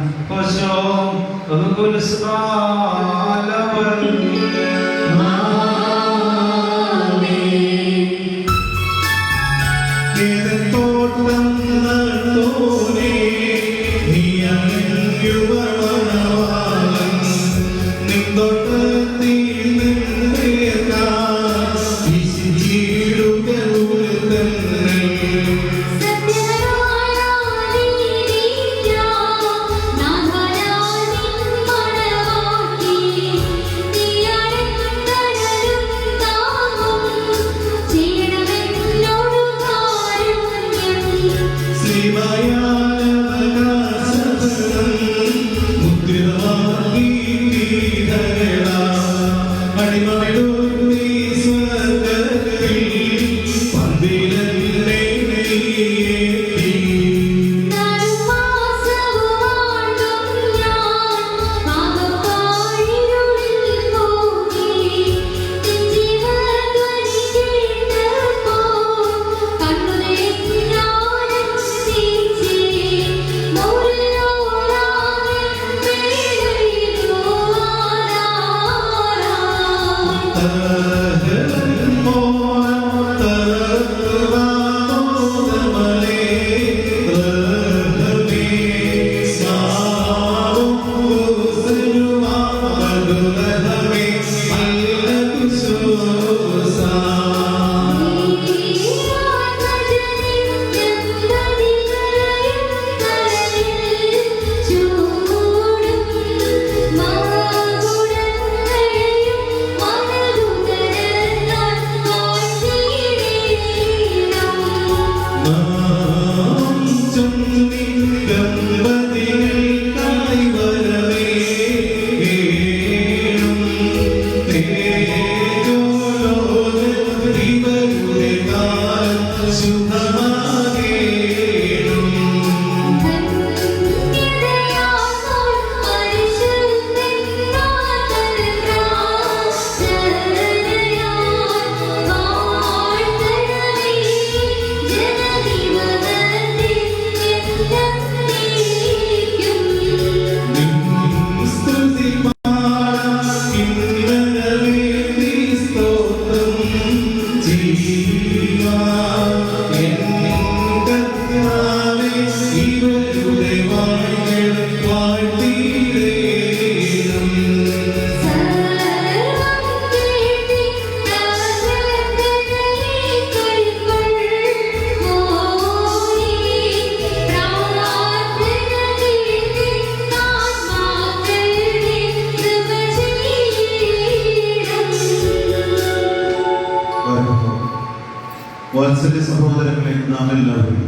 വാത്സല്യ സഹോദരങ്ങളെ, നാം എല്ലാവരും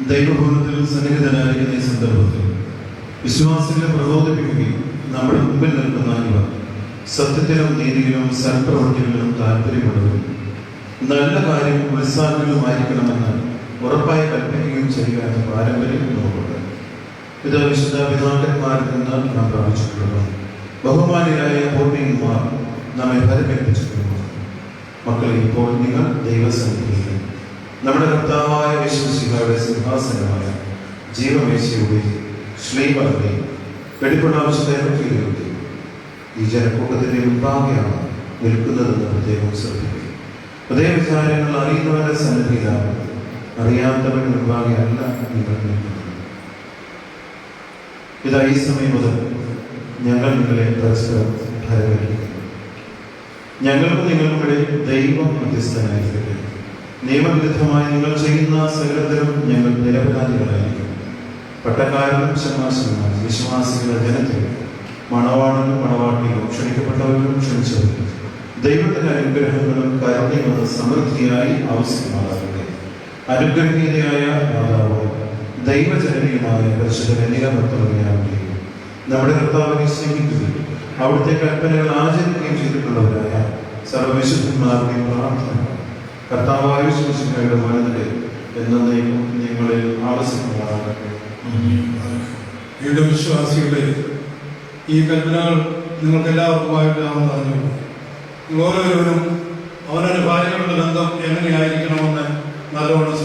ദൈവഭവനത്തിൽ സന്നിഹിതരായിരിക്കുന്ന ഈ സന്ദർഭത്തിൽ വിശ്വാസികളെ പ്രബോധിപ്പിക്കുകയും നമ്മുടെ മുമ്പിൽ നിൽക്കുന്ന ഇവർ സത്യത്തിലും നീതിയിലും സൽപ്രവൃത്തികളിലും താല്പര്യപ്പെടുകയും നല്ല കാര്യം ഉത്സാഹങ്ങളുമായിരിക്കണമെന്ന് ഉറപ്പായി കൽപ്പിക്കുകയും ചെയ്യുക എന്ന പാരമ്പര്യം നമുക്കുണ്ട്. ഇത് വിശുദ്ധ പിതാക്കന്മാരിൽ നിന്ന് നാം പ്രാപിച്ചിട്ടുള്ളത്. ബഹുമാനിയായ പൂർണ്ണികന്മാർ നമ്മെ ഫലമേൽപ്പിച്ചിട്ടുണ്ട്. മക്കളെ, ഇപ്പോൾ നിങ്ങൾ ദൈവസന്നിധിയിൽ നമ്മുടെ കർത്താവായ യേശുമിശിഹായുടെ സിംഹാസനമായ ജീവമേശയുടെ ശ്ലീമറത്തെ വെടിപ്പുണ്ടാവശ്യത്തെ ഈ ജനക്കൂട്ടത്തിന്റെ മുമ്പാകെയാണ് നിൽക്കുന്നതെന്ന് പ്രത്യേകം ശ്രദ്ധിക്കുക. അതേ വിചാരങ്ങൾ അറിയുന്നവരുടെ സന്നിധിയിലാണ്, അറിയാത്തവരുടെ മുമ്പാകെ അല്ല നിങ്ങൾ നിൽക്കുന്നത്. ഇതാ ഈ സമയം മുതൽ ഞങ്ങൾ നിങ്ങളെ പരസ്പരം ഫലമേൽപ്പിക്കുന്നു. ഞങ്ങൾക്കും നിങ്ങൾക്കുമിടയിൽ ദൈവം മധ്യസ്ഥനായിരിക്കട്ടെ. നിയമവിരുദ്ധമായി നിങ്ങൾ ചെയ്യുന്ന സകലതരം ഞങ്ങൾ നിരപരാധികളായിരിക്കും. പട്ടക്കാരനും ശമാശന്മാരും വിശ്വാസികളുടെ ജനത്തിലും മണവാളനും മണവാട്ടിയും ക്ഷണിക്കപ്പെട്ടവരും ക്ഷണിച്ചവരും ദൈവത്തിന്റെ അനുഗ്രഹങ്ങളും കരുണയും സമൃദ്ധിയായി ആവശ്യമാകട്ടെ. അനുഗ്രഹീതയായ മാതാവ് ദൈവജനനിയുമായ പരിശുദ്ധ കന്യകാമറിയമാവുകയും നമ്മുടെ കർത്താവിനെ സ്നേഹിക്കുകയും അവിടുത്തെ കൽപ്പനകൾ ആചരിക്കുകയും ചെയ്തിട്ടുള്ളവരായ സർവ്വവിശുദ്ധന്മാരുടെയും പ്രാർത്ഥന കർത്താവായ ശുശ്രൂഷയുടെ വലുത് എന്നേക്കും നിങ്ങളിൽ ആവശ്യമാകട്ടെ. വീണ്ടും വിശ്വാസികളെ, ഈ കൽപ്പനകൾ നിങ്ങൾക്ക് എല്ലാവർക്കുമായിട്ട് നാം പറഞ്ഞു. നിങ്ങൾ ഓരോരുവരും അവനവന്റെ ഭാര്യകളുടെ ബന്ധം എങ്ങനെയായിരിക്കണമെന്ന് നല്ലവണ്ണം